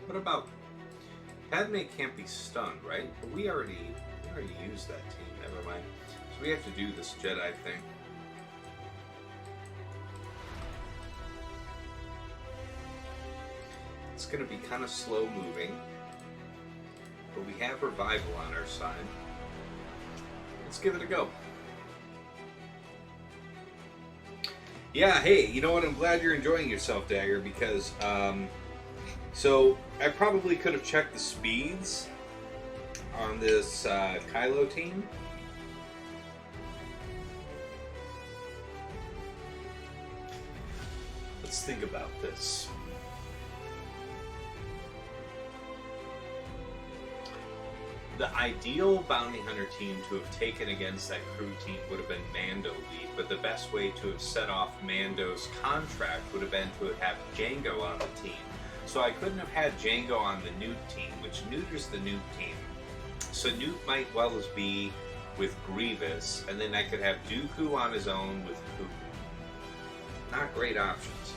What about... Padme can't be stunned, right? But we already used that team, never mind. So we have to do this Jedi thing. It's going to be kind of slow moving, but we have revival on our side. Let's give it a go. Yeah, hey, you know what? I'm glad you're enjoying yourself, Dagger, because, so I probably could have checked the speeds on this Kylo team. Let's think about this. The ideal bounty hunter team to have taken against that crew team would have been Mando lead, but the best way to have set off Mando's contract would have been to have Jango on the team. So I couldn't have had Jango on the Nute team, which Neuter's the Nute team. So Nute might well as be with Grievous, and then I could have Dooku on his own with Dooku. Not great options.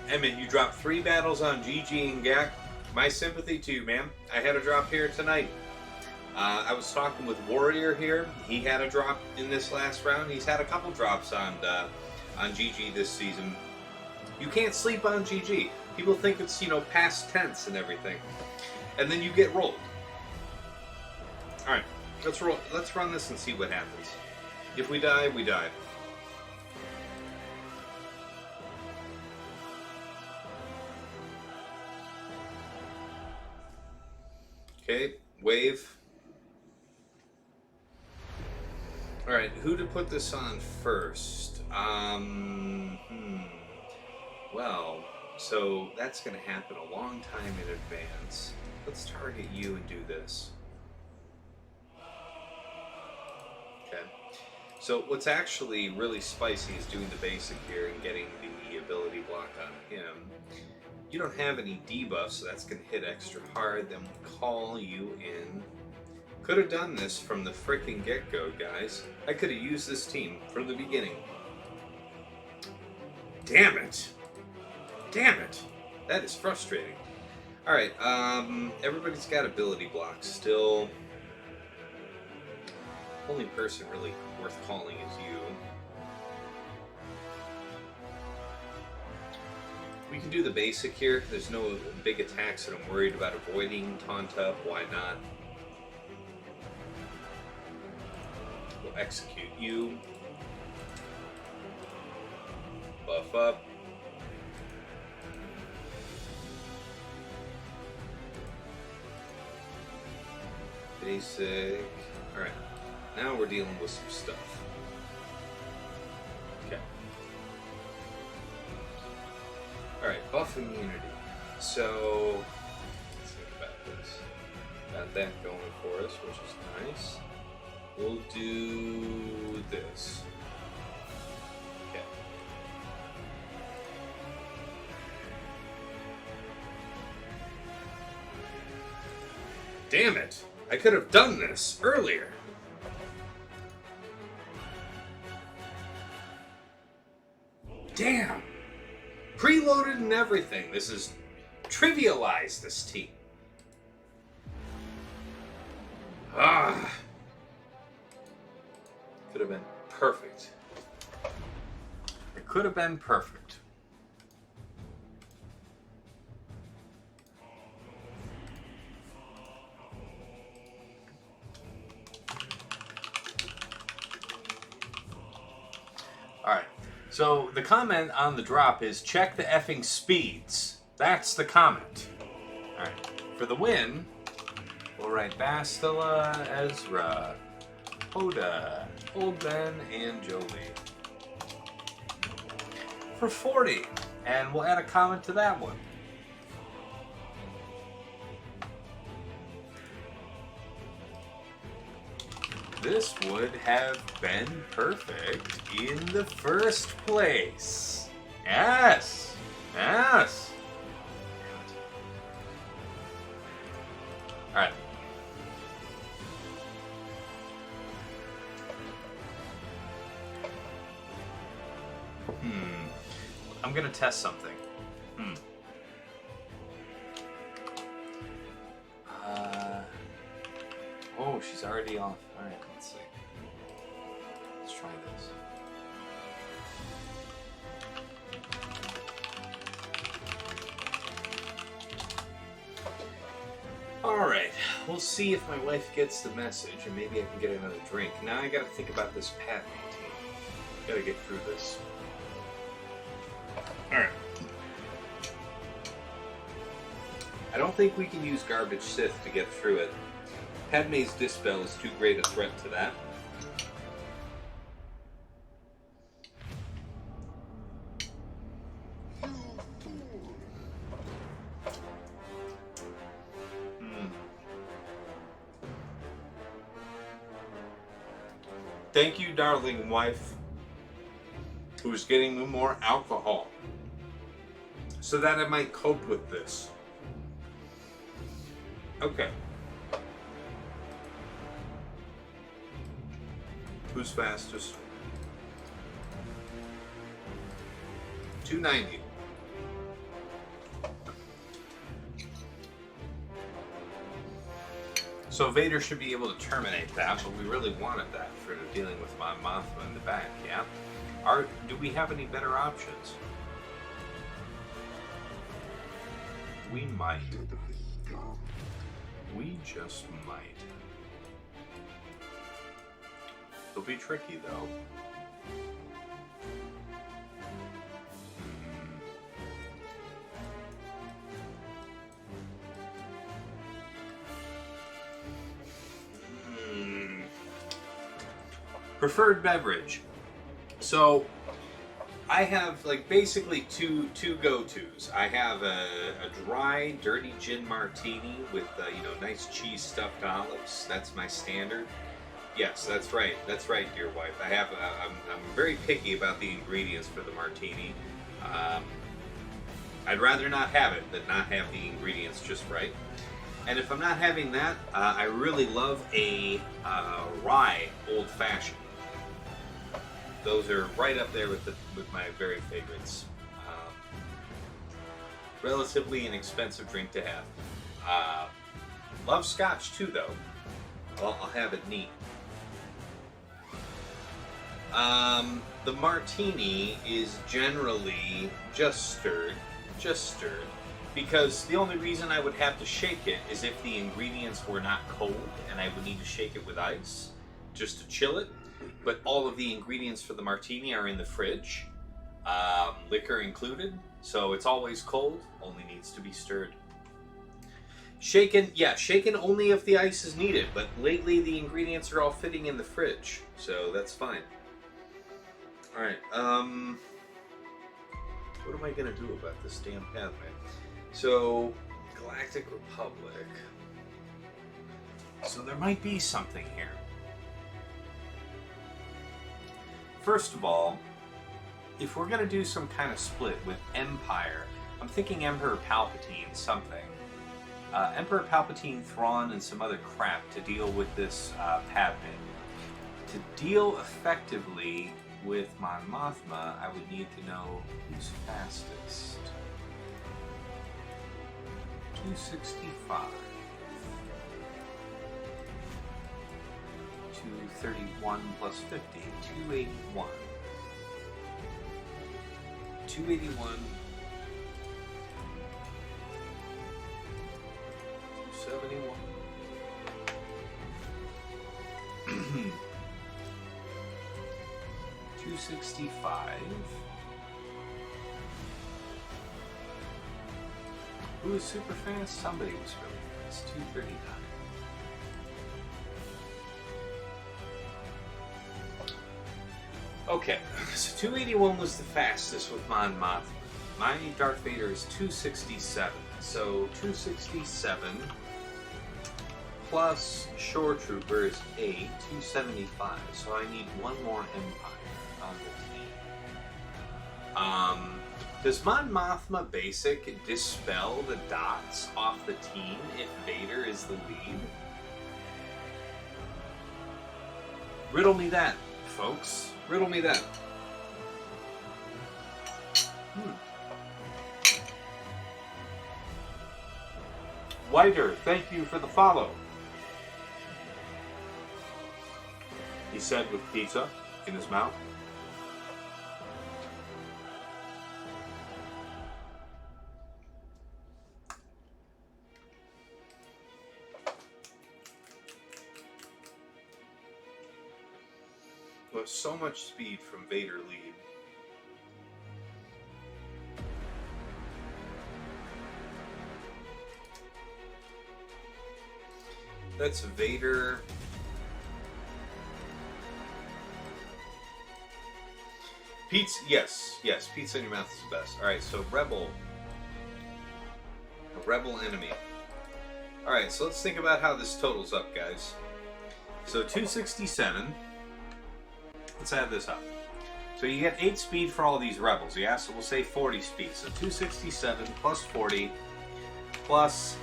Emmett, you dropped 3 battles on GG and GAC. My sympathy to you, man. I had a drop here tonight. I was talking with Warrior here. He had a drop in this last round. He's had a couple drops on GG this season. You can't sleep on GG. People think it's, past tense and everything. And then you get rolled. Alright, let's roll. Let's run this and see what happens. If we die, we die. Okay, wave. Alright, who to put this on first? Well, so that's going to happen a long time in advance. Let's target you and do this. Okay. So what's actually really spicy is doing the basic here and getting the ability block on him. You don't have any debuffs, so that's going to hit extra hard. Then we'll call you in. Could have done this from the frickin' get-go, guys. I could have used this team from the beginning. Damn it! Damn it! That is frustrating. Alright, everybody's got ability blocks still. Only person really worth calling is you. We can do the basic here. There's no big attacks that I'm worried about avoiding. Taunt up, why not? We'll execute you. Buff up. Basic. Alright. Now we're dealing with some stuff. Okay. Alright, buff immunity. So, let's think about this. Got that going for us, which is nice. We'll do this. Okay. Damn it! I could have done this earlier. Damn! Preloaded and everything. This is trivialized, this team. Ah! Could have been perfect. It could have been perfect. Alright, so the comment on the drop is check the effing speeds. That's the comment. Alright, for the win, we'll write Bastila, Ezra, Hoda, Old Ben, and Jolie. For 40, and we'll add a comment to that one. This would have been perfect in the first place. Yes! Yes! Alright. I'm gonna test something. Oh, she's already off. Alright, let's see. Let's try this. Alright, we'll see if my wife gets the message and maybe I can get another drink. Now I gotta think about this Padme team. Gotta get through this. Alright. I don't think we can use Garbage Sith to get through it. Padme's Dispel is too great a threat to that. Thank you, darling wife, who's getting me more alcohol so that I might cope with this. Okay. Who's fastest? 290. So Vader should be able to terminate that, but we really wanted that for dealing with my Mothma in the back, yeah? Do we have any better options? We might. We just might. It'll be tricky, though. Preferred beverage. So I have like basically two go-tos. I have a dry, dirty gin martini with nice cheese stuffed olives. That's my standard. Yes, that's right. That's right, dear wife. I'm very picky about the ingredients for the martini. I'd rather not have it than not have the ingredients just right. And if I'm not having that, I really love a rye old-fashioned. Those are right up there with my very favorites. Relatively inexpensive drink to have. Love scotch too, though. I'll have it neat. The martini is generally just stirred, because the only reason I would have to shake it is if the ingredients were not cold and I would need to shake it with ice just to chill it. But all of the ingredients for the martini are in the fridge, liquor included, so it's always cold, only needs to be stirred. Shaken only if the ice is needed, but lately the ingredients are all fitting in the fridge, so that's fine. Alright, what am I going to do about this damn Padme? So, Galactic Republic. So there might be something here. First of all, if we're going to do some kind of split with Empire, I'm thinking Emperor Palpatine something. Emperor Palpatine, Thrawn, and some other crap to deal with this Padme. To deal effectively with Mon Mothma, I would need to know who's fastest. 265. 231 plus 50. 281. 281. 271. 265. Who was super fast? Somebody was really fast. 239. Okay, so 281 was the fastest with Mon Mothma. My Darth Vader is 267. So 267 plus Shore Trooper is 8, 275. So I need one more Empire on the team. Does Mon Mothma Basic dispel the dots off the team if Vader is the lead? Riddle me that, folks. Riddle me that. Whiter, thank you for the follow. He said with pizza in his mouth. With so much speed from Vader lead. That's Vader. Pizza, yes, pizza in your mouth is the best. Alright, so Rebel. A Rebel enemy. Alright, so let's think about how this totals up, guys. So 267. Let's add this up. So you get 8 speed for all these Rebels, yeah? So we'll say 40 speed. So 267 plus 40 plus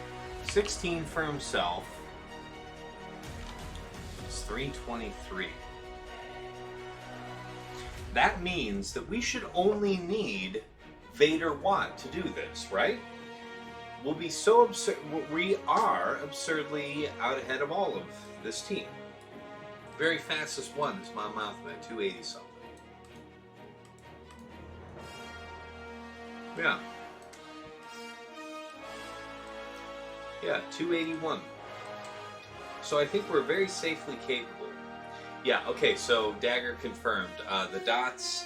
16 for himself. 323. That means that we should only need Vader Watt to do this, right? We'll be so absurd. We are absurdly out ahead of all of this team. Very fastest one is Mon Mothma at 280 something. Yeah. Yeah, 281. So I think we're very safely capable. Yeah, okay, so Dagger confirmed. The dots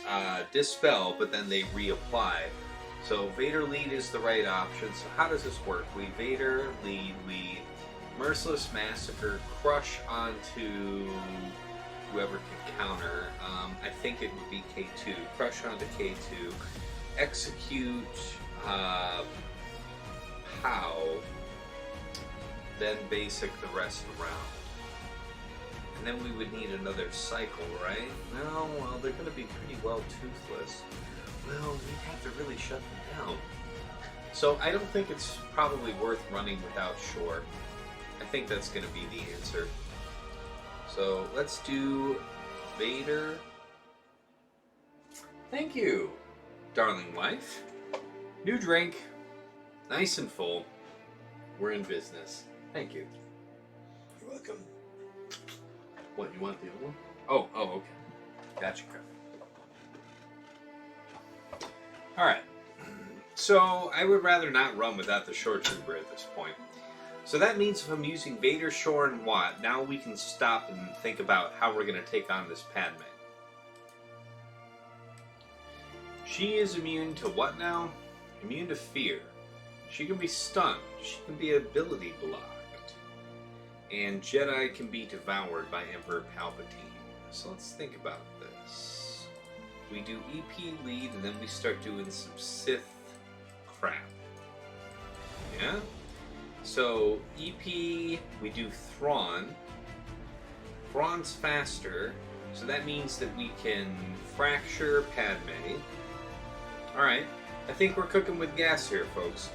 dispel, but then they reapply. So Vader lead is the right option. So how does this work? We Vader lead, we Merciless Massacre, crush onto whoever can counter. I think it would be K2. Crush onto K2. Execute POW. Then basic the rest around. And then we would need another cycle, right? No, well, they're going to be pretty well toothless. Well, we'd have to really shut them down. So I don't think it's probably worth running without shore. I think that's going to be the answer. So let's do Vader. Thank you, darling wife. New drink. Nice and full. We're in business. Thank you. You're welcome. What, you want the other one? Oh, okay. Gotcha, crap. Alright. So, I would rather not run without the shore trooper at this point. So that means if I'm using Vader, Shore, and Watt, now we can stop and think about how we're going to take on this Padme. She is immune to what now? Immune to fear. She can be stunned. She can be ability blocked. And Jedi can be devoured by Emperor Palpatine. So let's think about this. We do EP lead, and then we start doing some Sith crap. Yeah? So, EP, we do Thrawn. Thrawn's faster, so that means that we can fracture Padme. Alright, I think we're cooking with gas here, folks.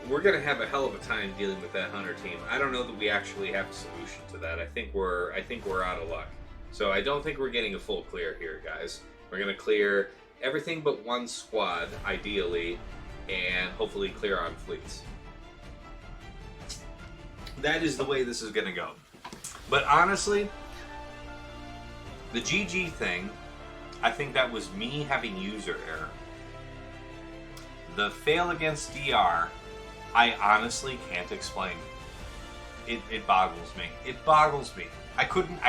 We're going to have a hell of a time dealing with that hunter team. I don't know that we actually have a solution to that. I think we're out of luck. So I don't think we're getting a full clear here, guys. We're going to clear everything but one squad, ideally, and hopefully clear on fleets. That is the way this is going to go. But honestly, the GG thing, I think that was me having user error. The fail against DR, I honestly can't explain. It boggles me. It boggles me. I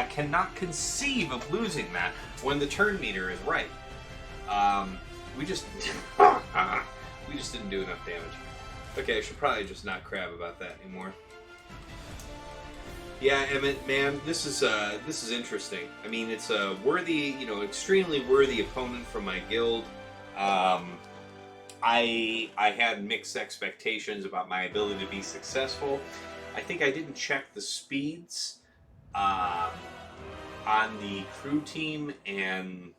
cannot conceive of losing that when the turn meter is right. We just didn't do enough damage. Okay, I should probably just not crab about that anymore. Yeah, Emmett, man, this is interesting. I mean, it's a worthy, extremely worthy opponent from my guild. I had mixed expectations about my ability to be successful. I think I didn't check the speeds on the crew team, and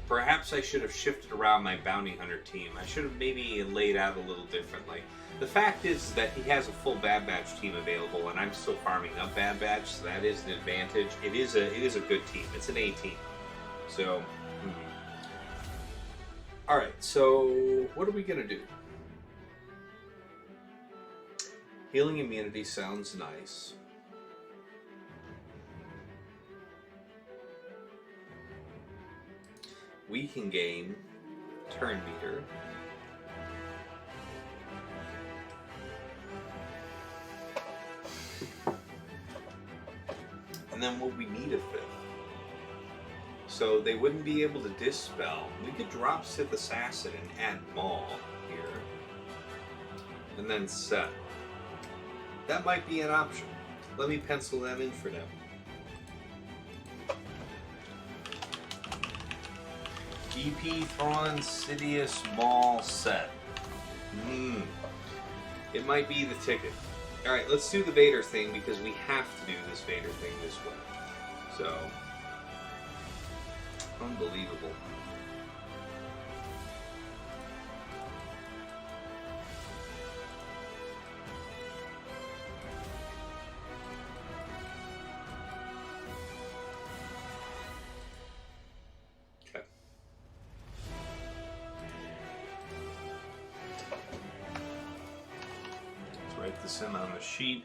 perhaps I should have shifted around my bounty hunter team. I should have maybe laid out a little differently. The fact is that he has a full Bad Batch team available, and I'm still farming up Bad Batch, so that is an advantage. It is a good team. It's an A team. So. Alright, so what are we going to do? Healing immunity sounds nice. We can gain turn meter. And then what we need a fifth. So they wouldn't be able to dispel. We could drop Sith Assassin and add Maul here. And then set. That might be an option. Let me pencil that in for now. EP, Thrawn, Sidious, Maul, set. It might be the ticket. Alright, let's do the Vader thing because we have to do this Vader thing this way. So, unbelievable. Okay. Let's write this in on the sheet.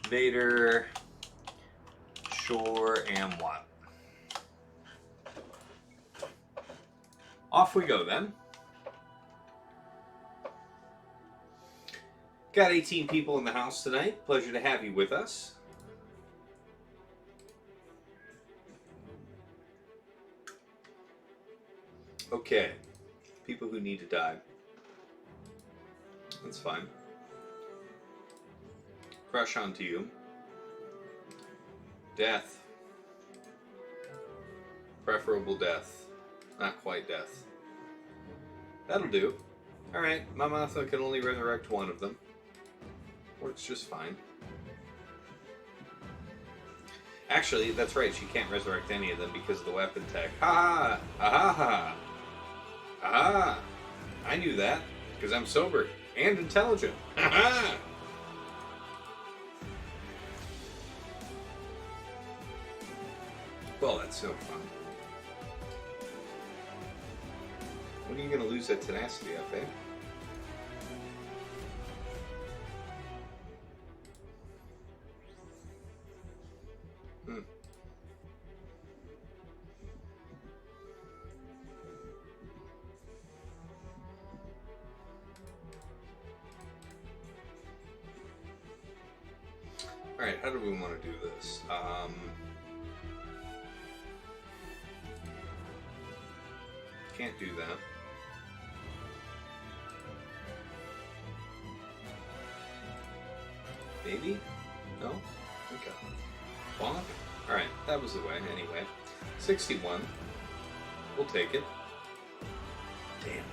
Vader, Shore, and Watt. Off we go then. Got 18 people in the house tonight. Pleasure to have you with us. Okay. People who need to die. That's fine. Crush onto you. Death. Preferable death. Not quite death. That'll do. Alright, Mamatha can only resurrect one of them. Works just fine. Actually, that's right, she can't resurrect any of them because of the weapon tech. Ha ha! Aha! Aha! I knew that, because I'm sober and intelligent. Ha ha! Well, that's no fun. When are you going to lose that tenacity up, eh? Alright, how do we want to do this? Can't do that. Maybe? No? Okay. Bonk? Alright, that was the way anyway. 61. We'll take it. Damn.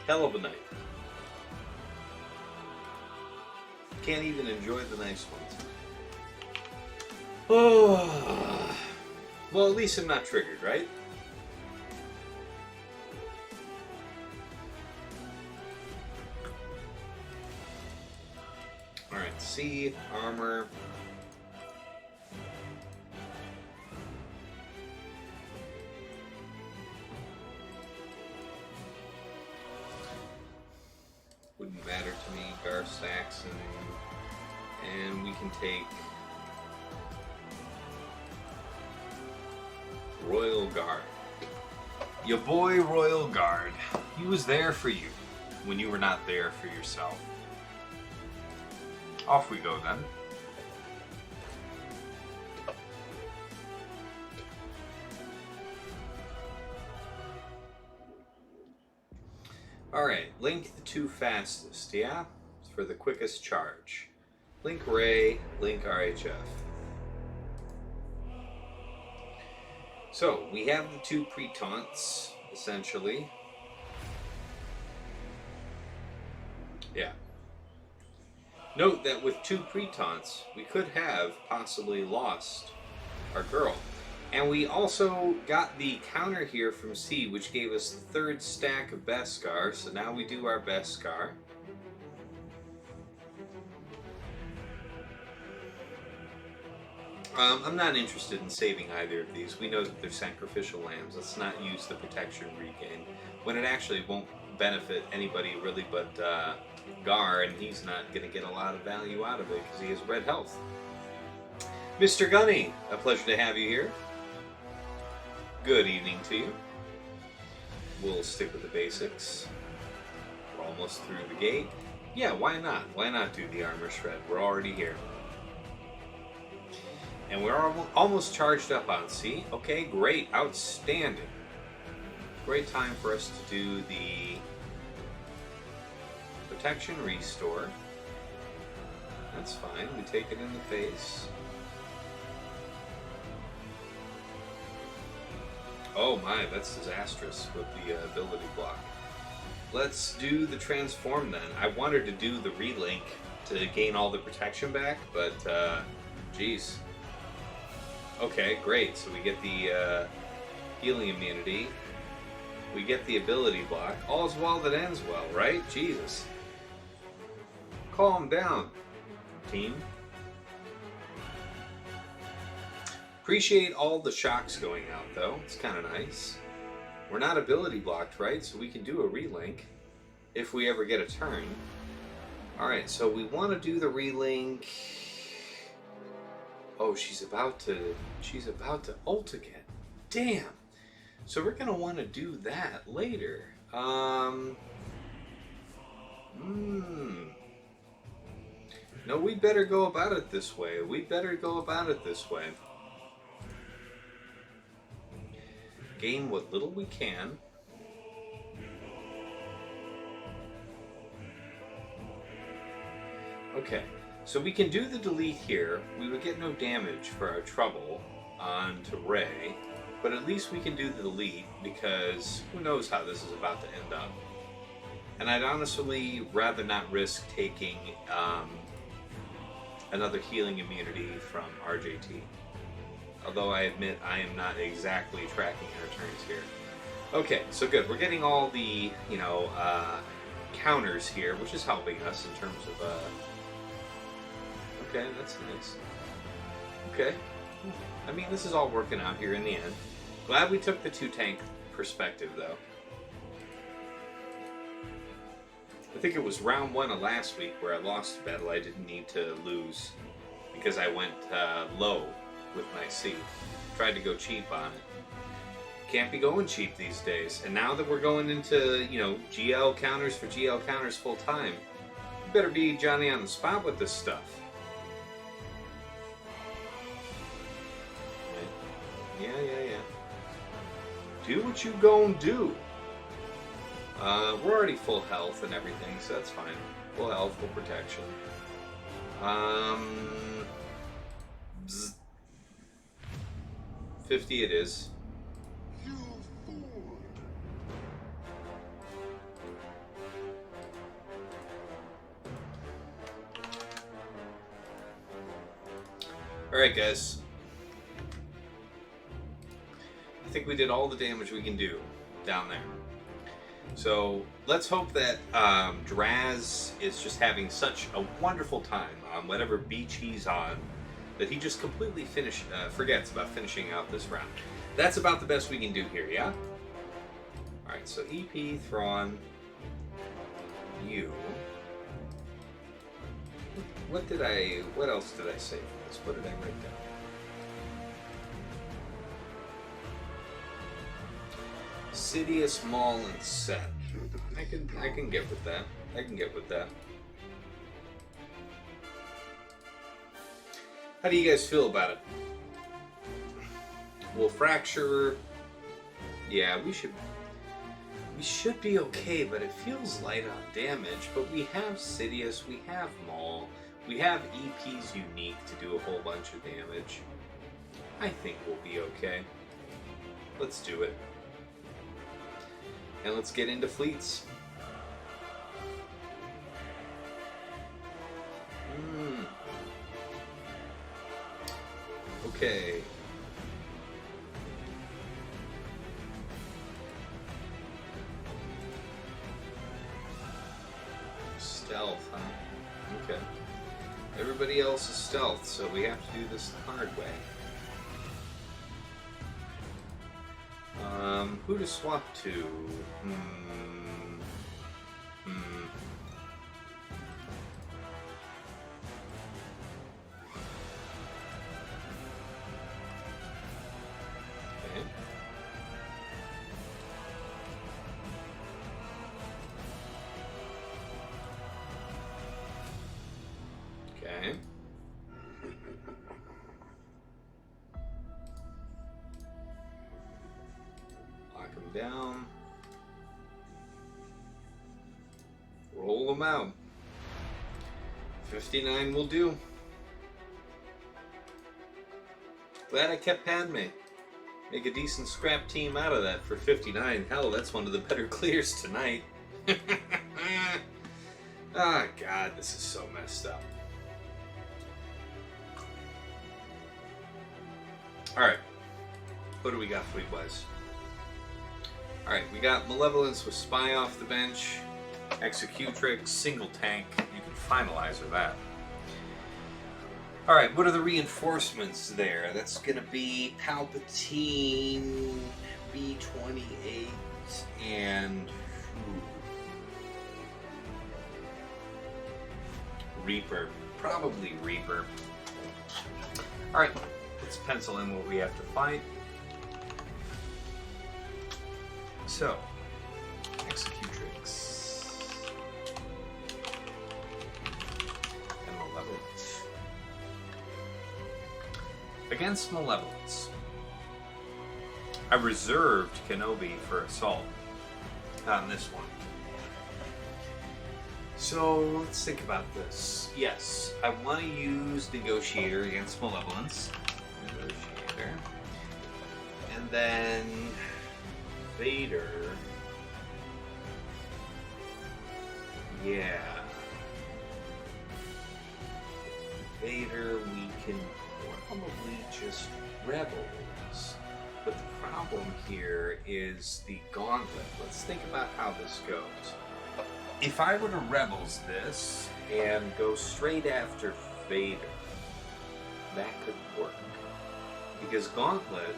Hell of a night. Can't even enjoy the nice ones. Oh. Well, at least I'm not triggered, right? Alright, C, armor. Wouldn't matter to me, Gar Saxon. And we can take Royal Guard. Your boy Royal Guard. He was there for you when you were not there for yourself. Off we go then. Alright, link the two fastest, yeah? For the quickest charge. Link Ray, link RHF. So, we have the two pre-taunts, essentially. Yeah. Note that with two pre-taunts, we could have possibly lost our girl. And we also got the counter here from C, which gave us the third stack of Beskar, so now we do our Beskar. I'm not interested in saving either of these. We know that they're sacrificial lambs. Let's not use the protection regain, when it actually won't benefit anybody really but Gar, and he's not going to get a lot of value out of it because he has red health. Mr. Gunny, a pleasure to have you here. Good evening to you. We'll stick with the basics. We're almost through the gate. Yeah, why not? Why not do the armor shred? We're already here. And we're almost charged up on C. Okay, great. Outstanding. Great time for us to do the protection restore. That's fine. We take it in the face. Oh my, that's disastrous with the ability block. Let's do the transform then. I wanted to do the relink to gain all the protection back, but geez. Okay, great. So we get the healing immunity. We get the ability block. All's well that ends well, right? Jesus. Calm down, team. Appreciate all the shocks going out, though. It's kind of nice. We're not ability blocked, right? So we can do a relink if we ever get a turn. Alright, so we want to do the relink. Oh, she's about to ult again. Damn. So we're gonna want to do that later. No, we better go about it this way. Gain what little we can. Okay. So we can do the delete here. We would get no damage for our trouble onto Ray. But at least we can do the elite, because who knows how this is about to end up. And I'd honestly rather not risk taking another healing immunity from RJT. Although I admit I am not exactly tracking our turns here. Okay, so good. We're getting all the, you know, counters here, which is helping us in terms of... Okay, that's nice. Okay. I mean, this is all working out here in the end. Glad we took the 2-tank perspective, though. I think it was round 1 of last week where I lost a battle I didn't need to lose because I went low with my C. Tried to go cheap on it. Can't be going cheap these days. And now that we're going into, you know, GL counters for GL counters full time, you better be Johnny on the spot with this stuff. Yeah. Do what you gon' do. We're already full health and everything, so that's fine. Full health, full protection. 50 it is. Alright guys. I think we did all the damage we can do down there. So let's hope that DrazZ is just having such a wonderful time on whatever beach he's on that he just completely forgets about finishing out this round. That's about the best we can do here, yeah? Alright, so EP, Thrawn, you. What else did I say for this? What did I write down? Sidious, Maul, and Set. I can get with that. I can get with that. How do you guys feel about it? Will Fracture... Yeah, we should be okay, but it feels light on damage. But we have Sidious, we have Maul, we have EP's unique to do a whole bunch of damage. I think we'll be okay. Let's do it. And let's get into fleets. Okay. Stealth, huh? Okay. Everybody else is stealth, so we have to do this the hard way. Who to swap to? Okay. Lock them down. Roll them out. 59 will do. Glad I kept Padme. Make a decent scrap team out of that for 59. Hell, that's one of the better clears tonight. Ah, God, this is so messed up. Alright. What do we got fleet-wise? Alright, we got Malevolence with Spy off the bench. Executrix, single tank. You can finalize with that. Alright, what are the reinforcements there? That's going to be Palpatine, B-28, and... Reaper. Probably Reaper. Alright, let's pencil in what we have to fight. So, Executrix. And Malevolence. Against Malevolence, I reserved Kenobi for Assault on this one. So let's think about this. Yes, I want to use Negotiator against Malevolence. Negotiator. And then Vader. Yeah. Vader, we can probably just Rebels. But the problem here is the Gauntlet. Let's think about how this goes. If I were to Rebels this and go straight after Vader, that could work. Because Gauntlet...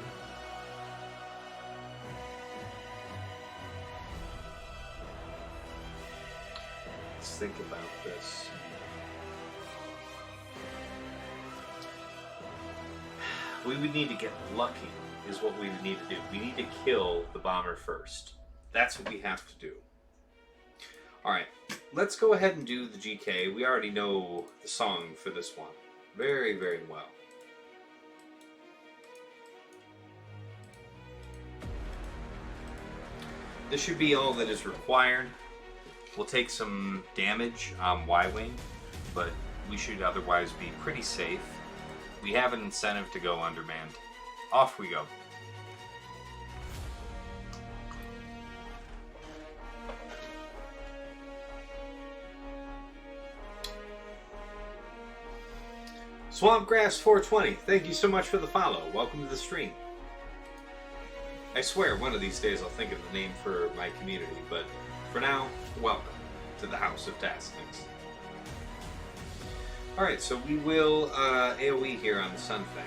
Let's think about this. We would need to get lucky, is what we would need to do. We need to kill the bomber first. That's what we have to do. Alright, let's go ahead and do the GK. We already know the song for this one very, very well. This should be all that is required. We'll take some damage on Y-Wing, but we should otherwise be pretty safe. We have an incentive to go undermanned. Off we go. Swampgrass 420, thank you so much for the follow. Welcome to the stream. I swear one of these days I'll think of the name for my community, but for now, welcome to the House of Tasnix. Alright, so we will AoE here on the Sunfang.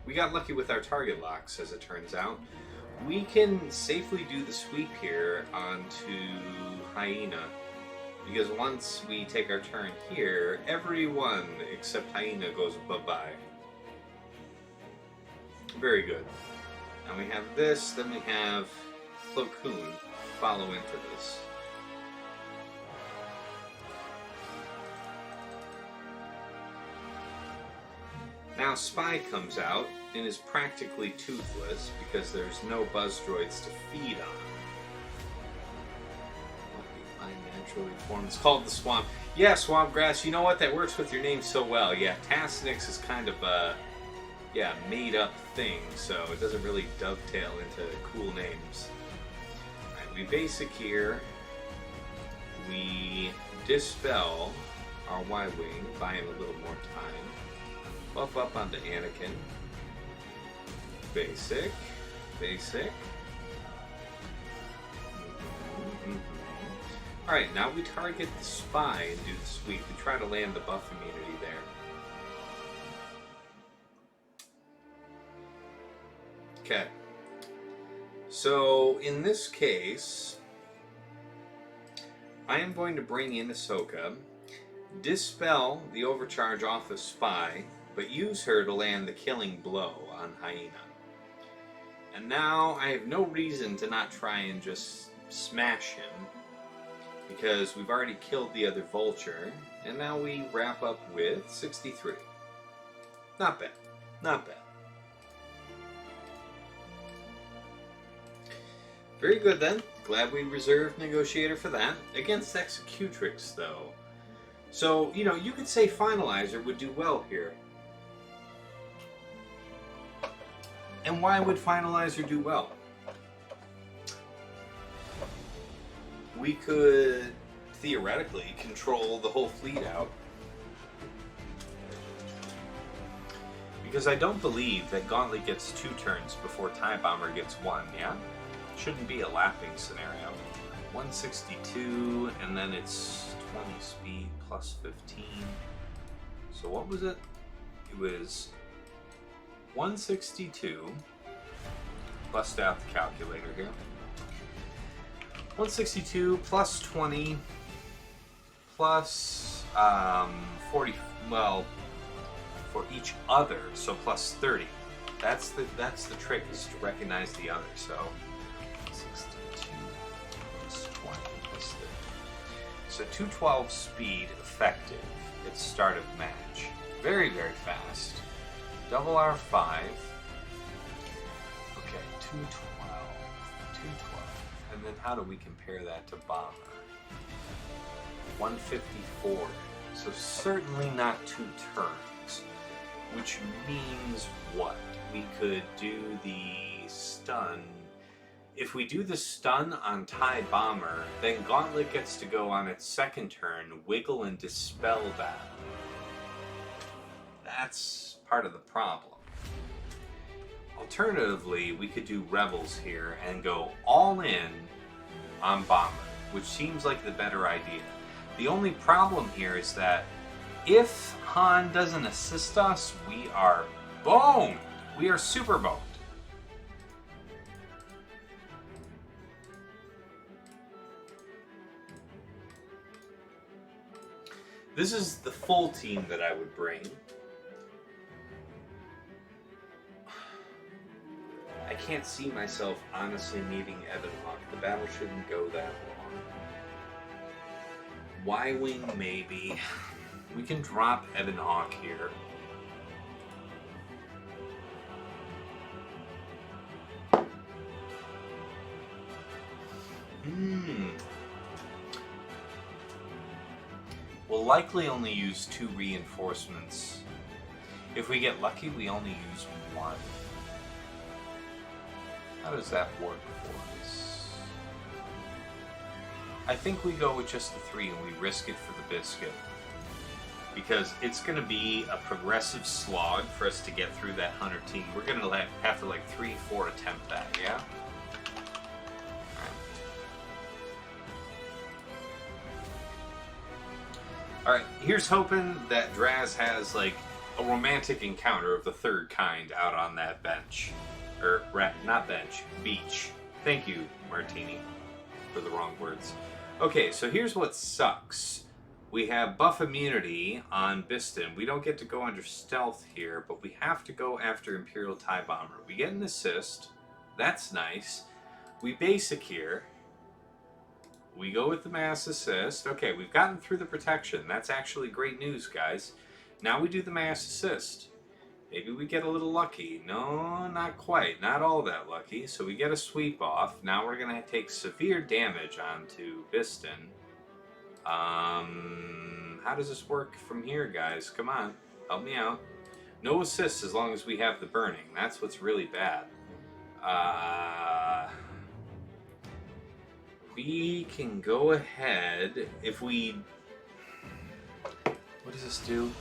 We got lucky with our target locks, as it turns out. We can safely do the sweep here onto Hyena, because once we take our turn here, everyone except Hyena goes bye-bye. Very good. Now we have this, then we have Plo Koon follow into this. Now Spy comes out and is practically toothless because there's no buzz droids to feed on. Naturally formed. It's called the Swamp. Yeah, Swampgrass, you know what? That works with your name so well. Yeah, Tasnix is kind of a made up thing, so it doesn't really dovetail into cool names. Alright, we basic here. We dispel our Y-Wing, buy him a little more time. Buff up onto Anakin. Basic. Basic. Alright, now we target the Spy and do the sweep. We try to land the buff immunity there. Okay. So, in this case, I am going to bring in Ahsoka, dispel the overcharge off of Spy, but use her to land the killing blow on Hyena. And now I have no reason to not try and just smash him, because we've already killed the other Vulture, and now we wrap up with 63. Not bad. Not bad. Very good then. Glad we reserved Negotiator for that. Against Executrix, though. So, you know, you could say Finalizer would do well here. And why would Finalizer do well? We could, theoretically, control the whole fleet out. Because I don't believe that Gauntlet gets 2 turns before TIE Bomber gets 1, yeah? Shouldn't be a lapping scenario. 162, and then it's 20 speed plus 15. So what was it? It was 162. Bust out the calculator here. 162 plus 20 plus 40, well, for each other, so plus 30. That's the trick, is to recognize the other. So 62 plus 20 plus 30. So 212 speed effective at start of match. Very, very fast. Double R5. Okay, 212. 212. And then how do we compare that to Bomber? 154. So certainly not 2 turns. which means what? We could do the stun. If we do the stun on TIE Bomber, then Gauntlet gets to go on its second turn, wiggle and dispel that. That's part of the problem. Alternatively, we could do Rebels here and go all in on Bomber, which seems like the better idea. The only problem here is that if Han doesn't assist us, we are boned. We are super boned. This is the full team that I would bring. I can't see myself honestly needing Evan Hawk. The battle shouldn't go that long. Y-Wing, maybe. We can drop Evan Hawk here. We'll likely only use 2 reinforcements. If we get lucky, we only use 1. How does that work for us? I think we go with just the 3 and we risk it for the biscuit. Because it's going to be a progressive slog for us to get through that Hunter team. We're going to have to like 3-4 attempt that, yeah? Alright, here's hoping that DrazZ has like a romantic encounter of the third kind out on that bench. Or, not bench, beach. Thank you, Martini, for the wrong words. Okay, so here's what sucks. We have buff immunity on Biston. We don't get to go under stealth here, but we have to go after Imperial TIE Bomber. We get an assist. That's nice. We basic here. We go with the mass assist. Okay, we've gotten through the protection. That's actually great news, guys. Now we do the mass assist. Maybe we get a little lucky. No, not quite. Not all that lucky. So we get a sweep off. Now we're going to take severe damage onto Biston. How does this work from here, guys? Come on. Help me out. No assists as long as we have the burning. That's what's really bad. We can go ahead if we... What does this do?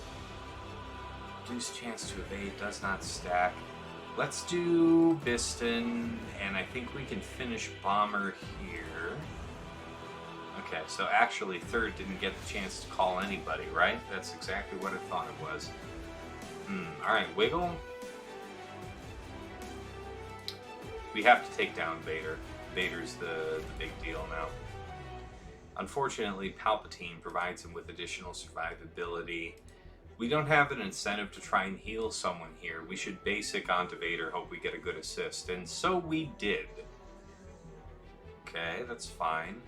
Reduced chance to evade, does not stack. Let's do Biston, and I think we can finish Bomber here. Okay, so actually third didn't get the chance to call anybody, right? That's exactly what I thought it was. Alright, Wiggle. We have to take down Vader. Vader's the big deal now. Unfortunately, Palpatine provides him with additional survivability. We don't have an incentive to try and heal someone here. We should basic onto Vader, hope we get a good assist. And so we did. Okay, that's fine.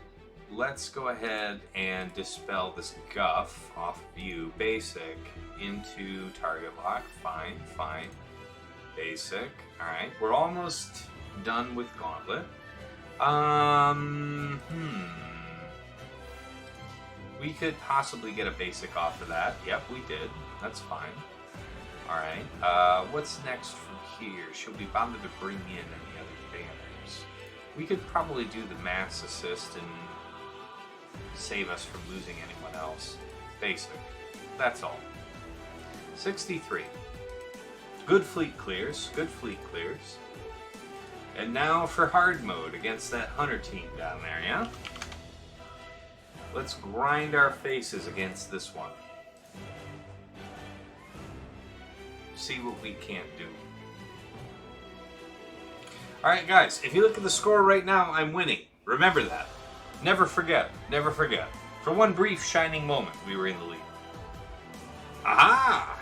Let's go ahead and dispel this guff off view. Basic into target lock. Fine, fine. Basic. Alright, we're almost done with Gauntlet. We could possibly get a basic off of that. Yep, we did. That's fine. Alright, what's next from here? Should we bother to bring in any other banners? We could probably do the mass assist and save us from losing anyone else. Basic. That's all. 63. Good fleet clears. Good fleet clears. And now for hard mode against that Hunter team down there, yeah? Let's grind our faces against this one. See what we can't do. Alright guys, if you look at the score right now, I'm winning. Remember that. Never forget. Never forget. For one brief shining moment, we were in the lead. Aha!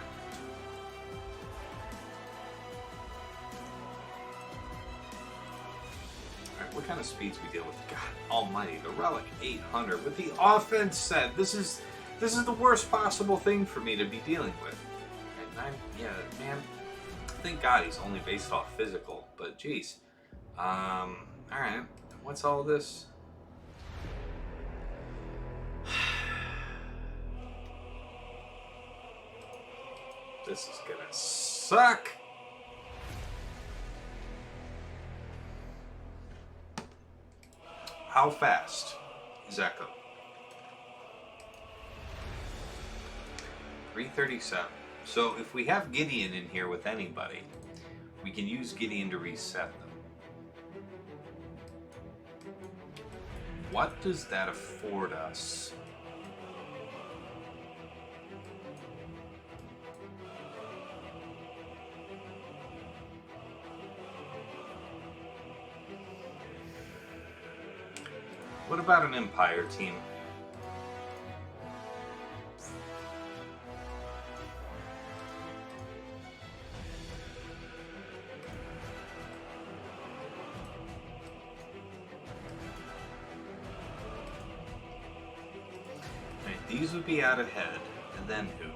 What kind of speeds we deal with? God almighty, the Relic 800 with the offense set. This is the worst possible thing for me to be dealing with. And yeah, man, thank God he's only based off physical, but geez. Alright, what's all this? This is gonna suck. How fast is Echo? 337. So if we have Gideon in here with anybody, we can use Gideon to reset them. What does that afford us? What about an Empire team? Right, these would be out ahead, and then who?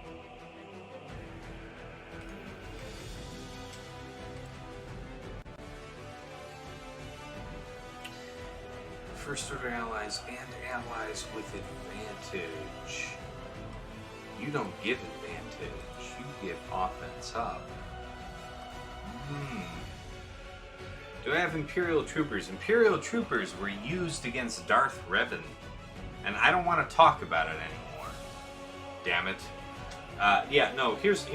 First order allies and allies with advantage. You don't give advantage, you give offense up. Do I have Imperial Troopers? Imperial Troopers were used against Darth Revan, and I don't want to talk about it anymore. Damn it. Yeah, no, here's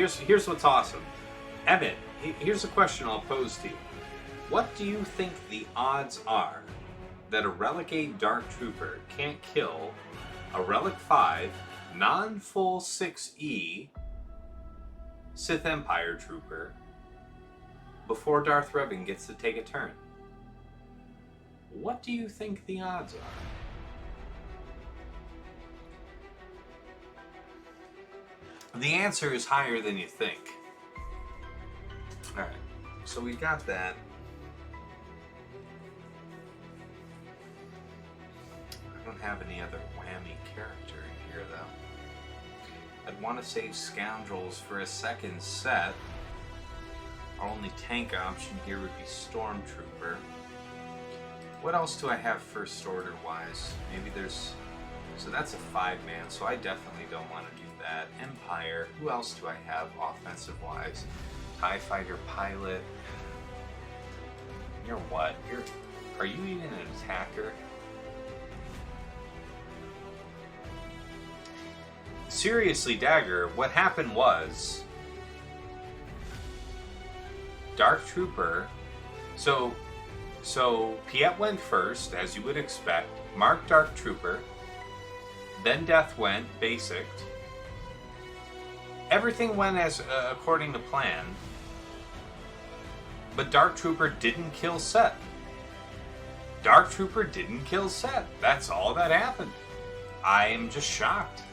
what's awesome. Emmett, here's a question I'll pose to you. What do you think the odds are that a Relic 8 Dark Trooper can't kill a Relic 5 non-full 6E Sith Empire Trooper before Darth Revan gets to take a turn? What do you think the odds are? The answer is higher than you think. Alright, so we got that. I don't have any other whammy character in here, though. I'd want to save Scoundrels for a second set. Our only tank option here would be Stormtrooper. What else do I have first order wise? Maybe there's... So that's a 5-man, so I definitely don't want to do that. Empire. Who else do I have offensive wise? TIE Fighter Pilot. You're what? Are you even an attacker? Seriously, Dagger, what happened was Dark Trooper. So Piet went first, as you would expect. Mark Dark Trooper. Then Death went, basic. Everything went as according to plan. But Dark Trooper didn't kill Set. Dark Trooper didn't kill Set. That's all that happened. I am just shocked.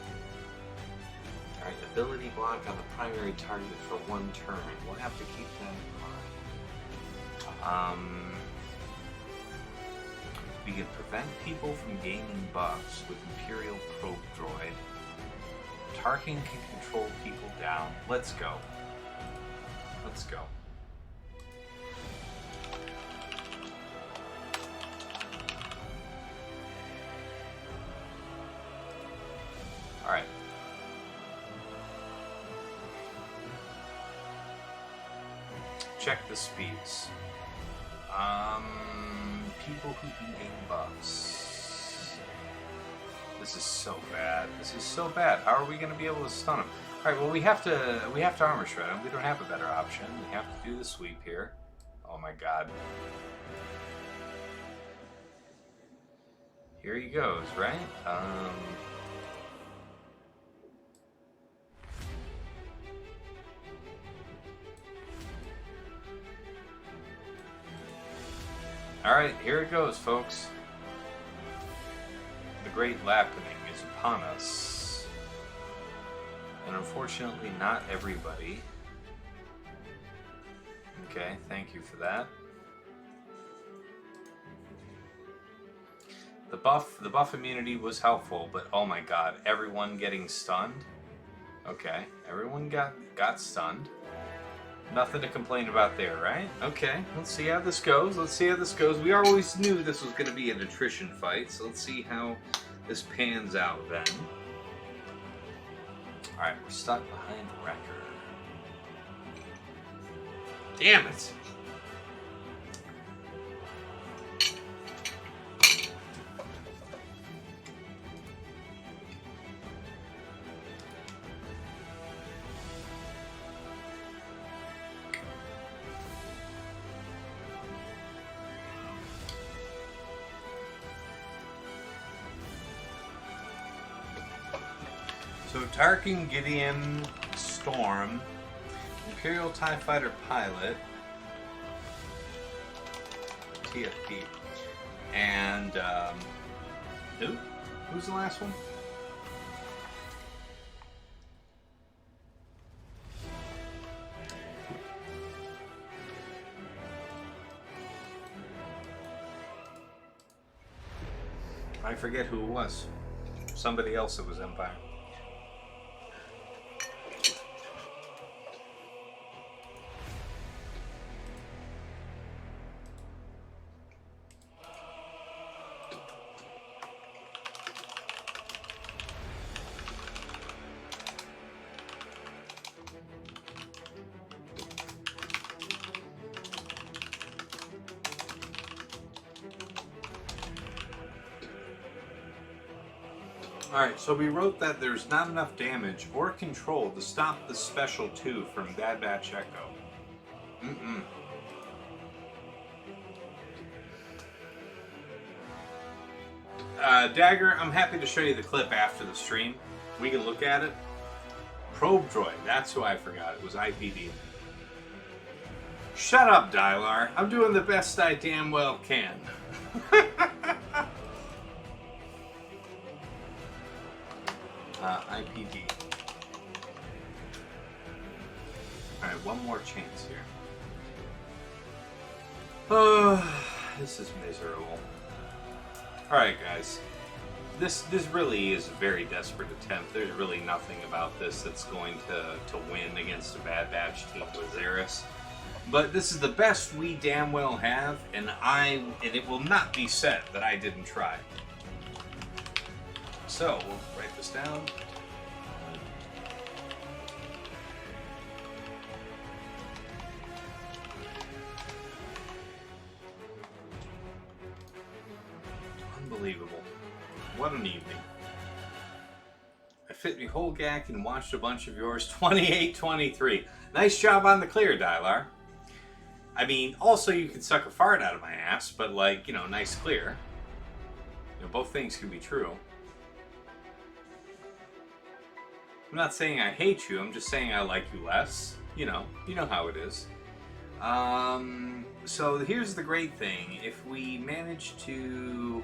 Alright, ability block on the primary target for 1 turn. We'll have to keep that in mind. We can prevent people from gaining buffs with Imperial Probe Droid. Tarkin can control people down. Let's go. Let's go. Alright. Check the speeds. People who can gain buffs. This is so bad. This is so bad. How are we going to be able to stun them? All right. Well, we have to armor shred them. We don't have a better option. We have to do the sweep here. Oh my God. Here he goes. Right. Alright, here it goes, folks. The Great Lappening is upon us. And unfortunately, not everybody. Okay, thank you for that. The buff immunity was helpful, but oh my God, everyone getting stunned? Okay, everyone got stunned. Nothing to complain about there, right? Okay, let's see how this goes. Let's see how this goes. We always knew this was going to be an attrition fight, so let's see how this pans out then. Alright, we're stuck behind Wrecker. Damn it. So Tarkin, Gideon, Storm, Imperial TIE Fighter Pilot, TFP, and who? Who's the last one? I forget who it was. Somebody else that was Empire. Alright, so we wrote that there's not enough damage or control to stop the Special 2 from Bad Batch Echo. Dagger, I'm happy to show you the clip after the stream. We can look at it. Probe Droid, that's who I forgot. It was IPD. Shut up, Dylar. I'm doing the best I damn well can. IPD. Alright, one more chance here. Oh, this is miserable. Alright, guys. This really is a very desperate attempt. There's really nothing about this that's going to win against a Bad Batch team with Xeris. But this is the best we damn well have, and it will not be said that I didn't try. So, we'll write this down. Unbelievable. What an evening. I fit me whole GAC and watched a bunch of yours. 28-23. Nice job on the clear, Dylar. I mean, also you can suck a fart out of my ass, but like, you know, nice clear. You know, both things can be true. I'm not saying I hate you, I'm just saying I like you less. You know how it is. So here's the great thing. If we manage to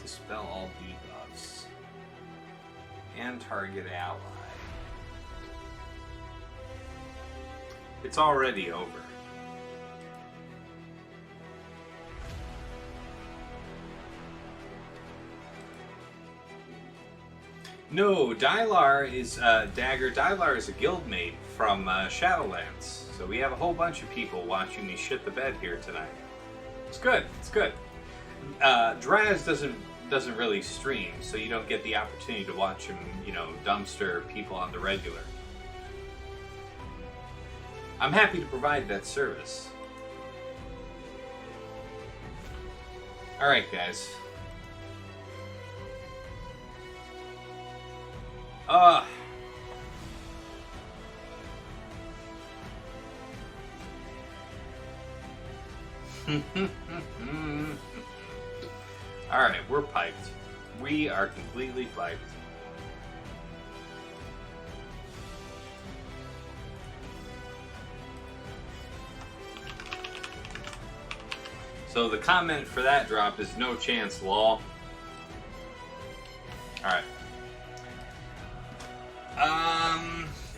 dispel all debuffs and target ally, it's already over. No, Dylar is Dagger. Dylar is a guildmate from Shadlowlands. So we have a whole bunch of people watching me shit the bed here tonight. It's good. It's good. DrazZ doesn't really stream, so you don't get the opportunity to watch him, you know, dumpster people on the regular. I'm happy to provide that service. All right, guys. Alright, we're piped. We are completely piped. So the comment for that drop is no chance, lol. Alright.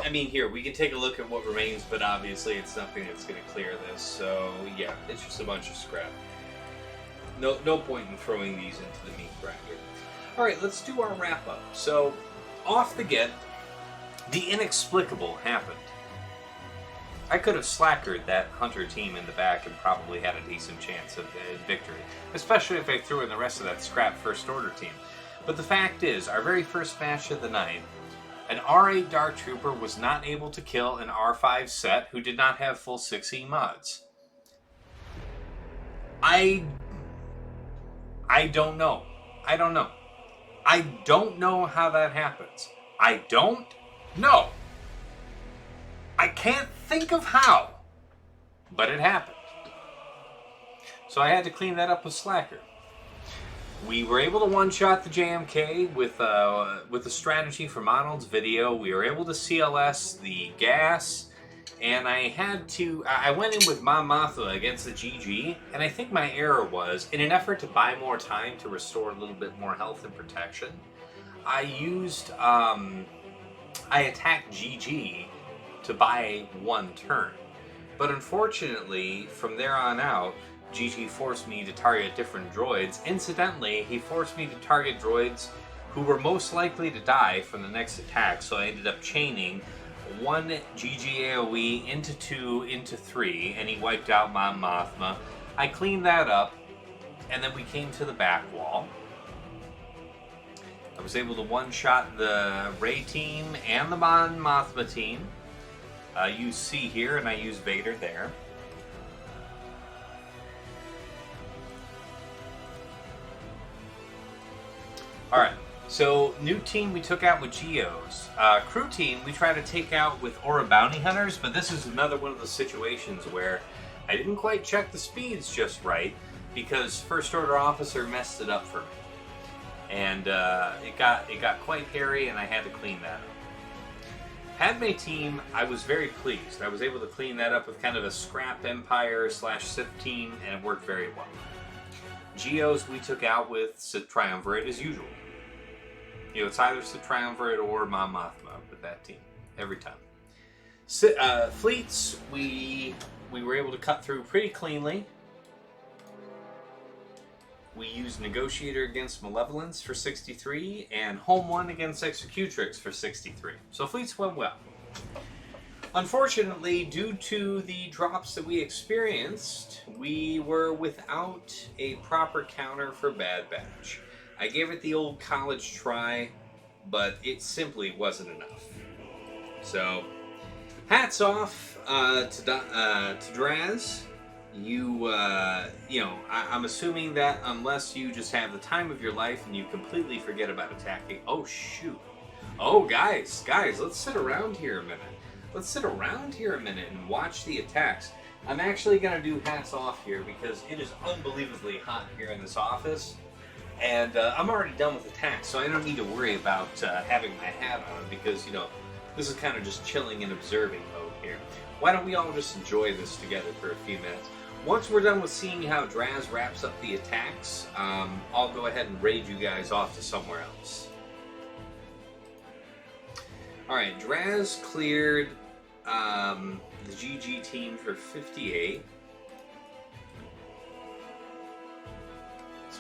I mean, here, we can take a look at what remains, but obviously it's nothing that's going to clear this, so yeah, it's just a bunch of scrap. No point in throwing these into the meat grinder. Alright, let's do our wrap-up. So, off the get, the inexplicable happened. I could have slackered that Hunter team in the back and probably had a decent chance of victory, especially if I threw in the rest of that scrap First Order team. But the fact is, our very first match of the night, An R8 Dark Trooper was not able to kill an R5 set who did not have full 6E mods. I don't know. I don't know. I don't know how that happens. I don't know. I can't think of how. But it happened. So I had to clean that up with Slacker. We were able to one-shot the JMK with a strategy from Arnold's video. We were able to CLS the gas. And I went in with Mon Mothma against the GG, and I think my error was, in an effort to buy more time to restore a little bit more health and protection, I attacked GG to buy one turn. But unfortunately, from there on out, GG forced me to target different droids. Incidentally, he forced me to target droids who were most likely to die from the next attack, so I ended up chaining one GG AoE into 2 into 3, and he wiped out Mon Mothma. I cleaned that up, and then we came to the back wall. I was able to one-shot the Rey team and the Mon Mothma team. Use C here, and I use Vader there. Alright. So, new team we took out with Geos. Crew team we tried to take out with Aurra Bounty Hunters, but this is another one of the situations where I didn't quite check the speeds just right because First Order Officer messed it up for me. And it got quite hairy and I had to clean that up. Padme team, I was very pleased. I was able to clean that up with kind of a scrap Empire / Sith team, and it worked very well. Geos we took out with Triumvirate as usual. You know, it's either Triumvirate or Mon Mothma with that team every time. Fleets, we were able to cut through pretty cleanly. We used Negotiator against Malevolence for 63 and Home 1 against Executrix for 63. So fleets went well. Unfortunately, due to the drops that we experienced, we were without a proper counter for Bad Batch. I gave it the old college try, but it simply wasn't enough. So, hats off to DrazZ. I'm assuming that unless you just have the time of your life and you completely forget about attacking. Oh shoot! Oh guys, let's sit around here a minute. Let's sit around here a minute and watch the attacks. I'm actually gonna do hats off here because it is unbelievably hot here in this office. And I'm already done with attacks, so I don't need to worry about having my hat on because, you know, this is kind of just chilling and observing mode here. Why don't we all just enjoy this together for a few minutes? Once we're done with seeing how DrazZ wraps up the attacks, I'll go ahead and raid you guys off to somewhere else. Alright, DrazZ cleared the GG team for 58.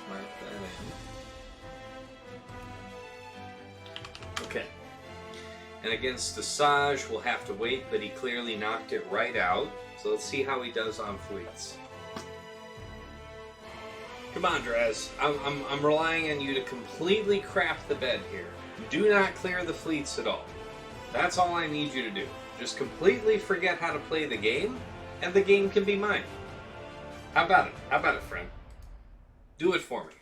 Mark that in. Okay. And against Asajj, we'll have to wait, but he clearly knocked it right out. So let's see how he does on fleets. Come on, DrazZ. I'm relying on you to completely crap the bed here. Do not clear the fleets at all. That's all I need you to do. Just completely forget how to play the game, and the game can be mine. How about it? How about it, friend? Do it for me.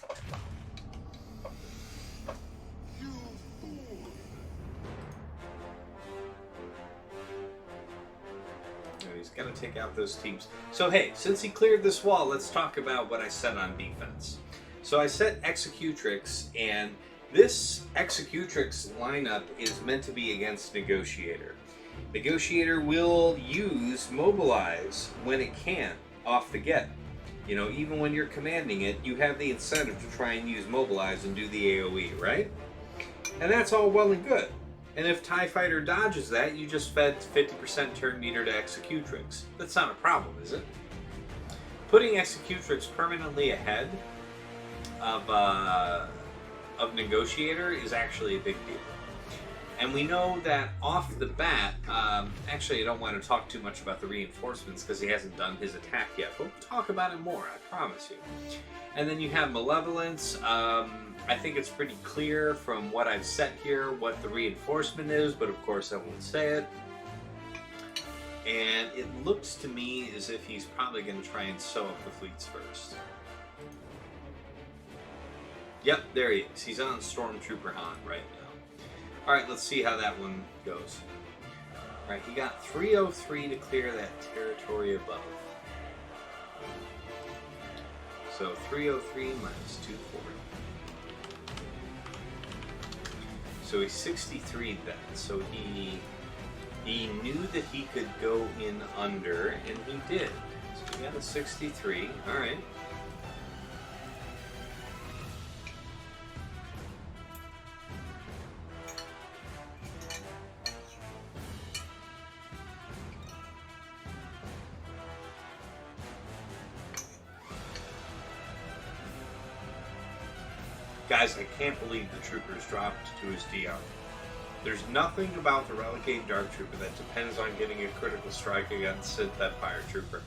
He's got to take out those teams. So hey, since he cleared this wall, let's talk about what I set on defense. So I set Executrix, and this Executrix lineup is meant to be against Negotiator. Negotiator will use Mobilize when it can, off the get. You know, even when you're commanding it, you have the incentive to try and use Mobilize and do the AoE, right? And that's all well and good. And if TIE Fighter dodges that, you just fed 50% turn meter to Executrix. That's not a problem, is it? Putting Executrix permanently ahead of Negotiator is actually a big deal. And we know that off the bat, actually I don't want to talk too much about the reinforcements because he hasn't done his attack yet, but we'll talk about it more, I promise you. And then you have Malevolence. I think it's pretty clear from what I've set here what the reinforcement is, but of course I won't say it. And it looks to me as if he's probably going to try and sew up the fleets first. Yep, there he is. He's on Stormtrooper Han right now. Alright, let's see how that one goes. Alright, he got 303 to clear that territory above. So 303 minus 240. So he's 63 then. So he knew that he could go in under, and he did. So he got a 63. Alright. Guys, I can't believe the troopers dropped to his DR. There's nothing about the Relicate Dark Trooper that depends on getting a critical strike against that Fire Trooper.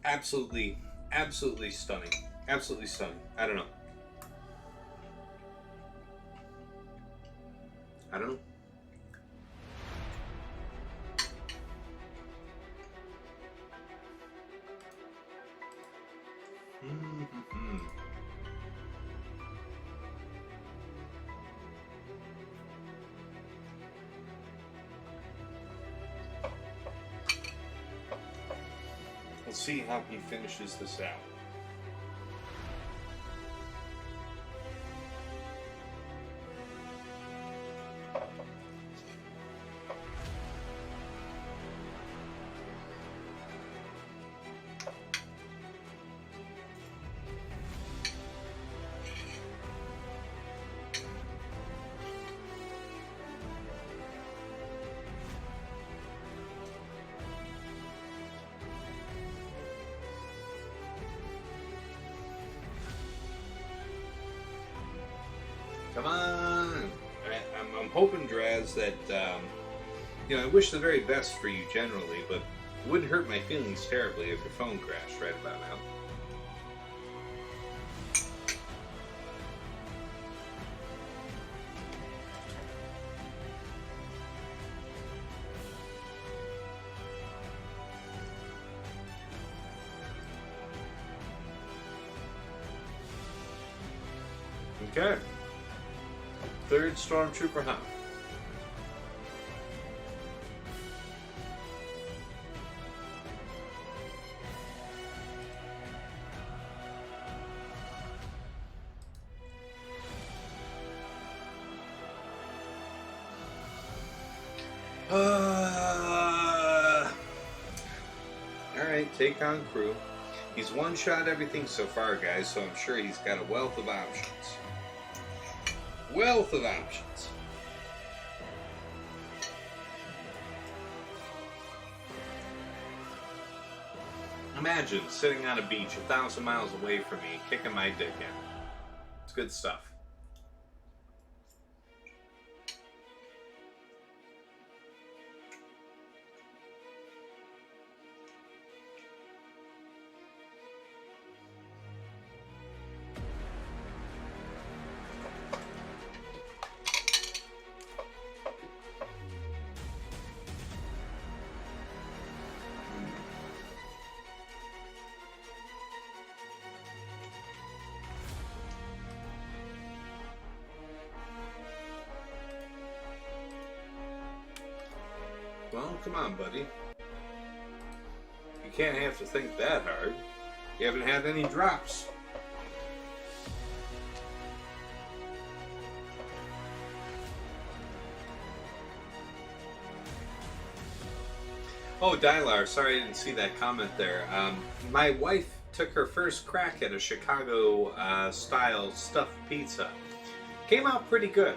Absolutely, absolutely stunning. Absolutely stunning. I don't know. I don't know. Let's see how he finishes this out. Come on! I'm hoping, DrazZ, that, you know, I wish the very best for you generally, but it wouldn't hurt my feelings terribly if your phone crashed right about now. Okay. Third Stormtrooper Han. Alright, take on crew. He's one-shot everything so far, guys, so I'm sure he's got a wealth of options. Wealth of options. Imagine sitting on a beach 1,000 miles away from me, kicking my dick in. It's good stuff. Well, come on, buddy. You can't have to think that hard. You haven't had any drops. Oh, Dylar, sorry I didn't see that comment there. My wife took her first crack at a Chicago-style stuffed pizza. Came out pretty good.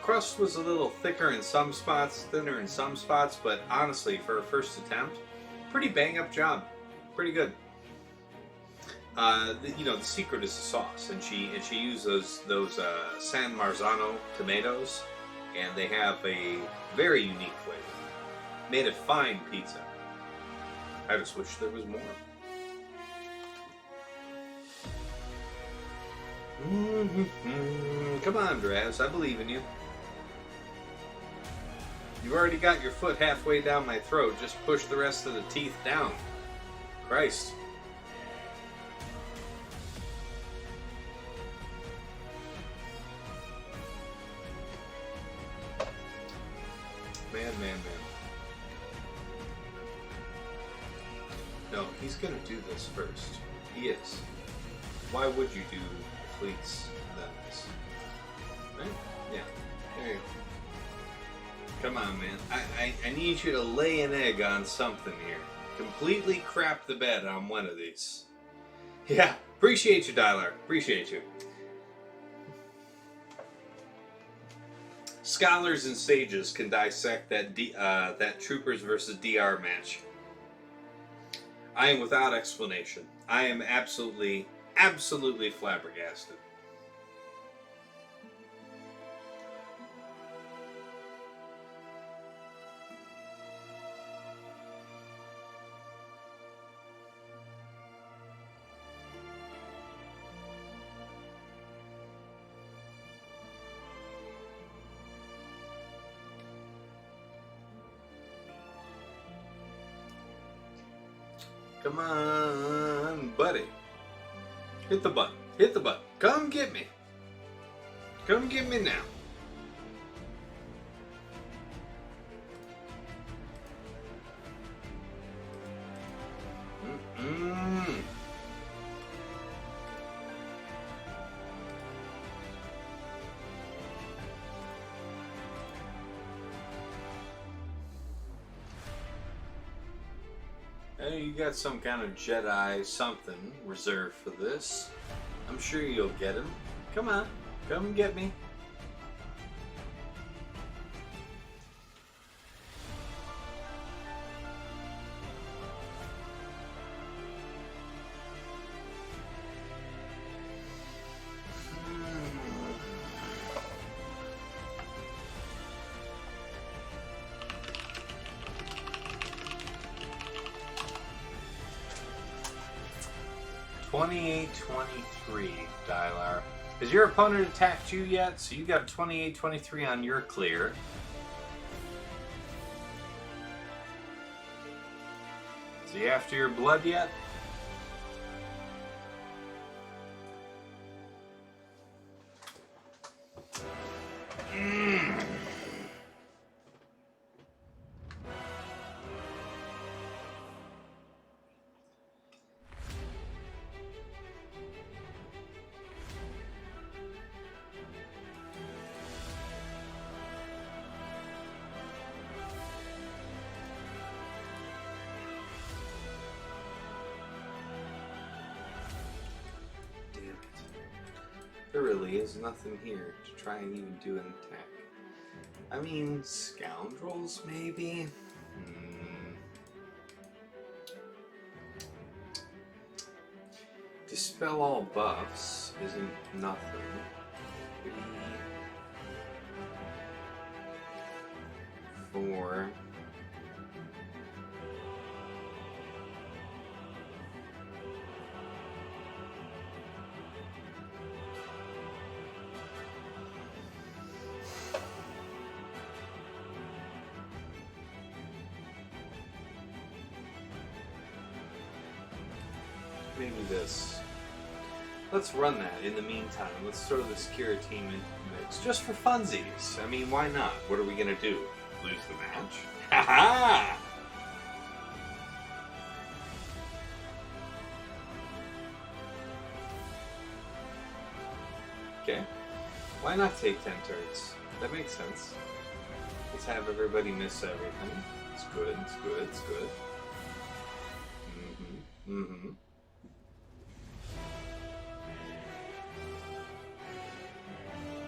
Crust was a little thicker in some spots, thinner in some spots, but honestly, for a first attempt, pretty bang-up job. Pretty good. You know, the secret is the sauce, and she uses those San Marzano tomatoes, and they have a very unique flavor. Made a fine pizza. I just wish there was more. Come on, DrazZ, I believe in you. You've already got your foot halfway down my throat. Just push the rest of the teeth down. Christ. Man. No, he's gonna do this first. He is. Why would you do fleets then this? Right? Yeah. There you go. Come on, man. I need you to lay an egg on something here. Completely crap the bed on one of these. Yeah. Appreciate you, Dialar. Appreciate you. Scholars and sages can dissect that Troopers versus DR match. I am without explanation. I am absolutely flabbergasted. Come on, buddy. Hit the button. Hit the button. Come get me. Come get me now. Hey, you got some kind of Jedi something reserved for this. I'm sure you'll get him. Come on, come and get me. $28-23, Dialar. Has your opponent attacked you yet? So you got 28-23 on your clear. Is he after your blood yet? There really is nothing here to try and even do an attack. I mean, scoundrels, maybe? Dispel all buffs isn't nothing. 3, 4... maybe this. Let's run that in the meantime. Let's throw the Secure team into the mix. Just for funsies. I mean, why not? What are we going to do? Lose the match? Ha-ha! Okay. Why not take 10 turrets? That makes sense. Let's have everybody miss everything. It's good, it's good, it's good. Mm-hmm.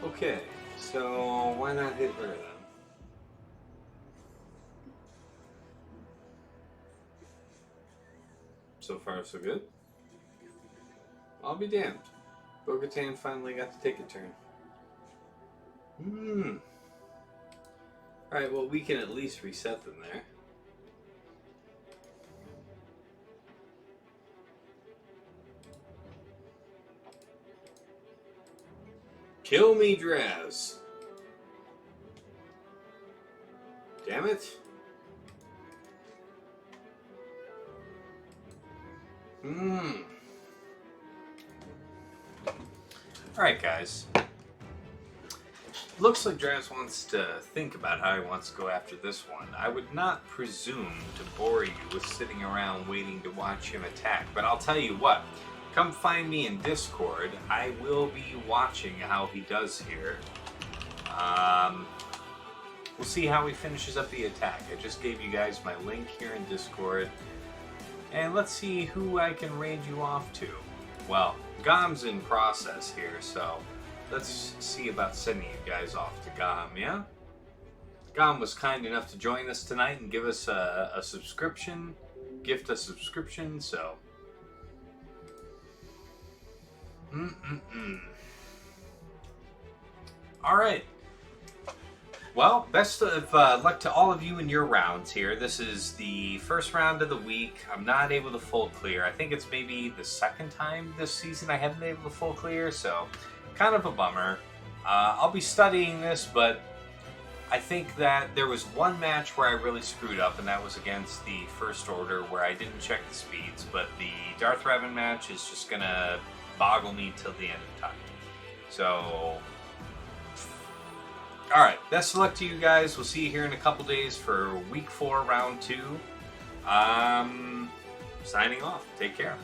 Okay, so why not hit her then? So far, so good. I'll be damned. Bo-Katan finally got to take a turn. Alright, well, we can at least reset them there. Kill me, DrazZ. Damn it. Alright, guys. Looks like DrazZ wants to think about how he wants to go after this one. I would not presume to bore you with sitting around waiting to watch him attack, but I'll tell you what. Come find me in Discord. I will be watching how he does here. We'll see how he finishes up the attack. I just gave you guys my link here in Discord. And let's see who I can raid you off to. Well, Gom's in process here, so let's see about sending you guys off to Gom, yeah? Gom was kind enough to join us tonight and give us a subscription, gift a subscription, so... Alright. Well, best of luck to all of you in your rounds here. This is the first round of the week. I'm not able to full clear. I think it's maybe the second time this season I haven't been able to full clear, so kind of a bummer. I'll be studying this, but I think that there was one match where I really screwed up, and that was against the First Order, where I didn't check the speeds, but the Darth Revan match is just going to boggle me till the end of time. So... Alright, best of luck to you guys. We'll see you here in a couple days for Week 4, Round 2. Signing off. Take care.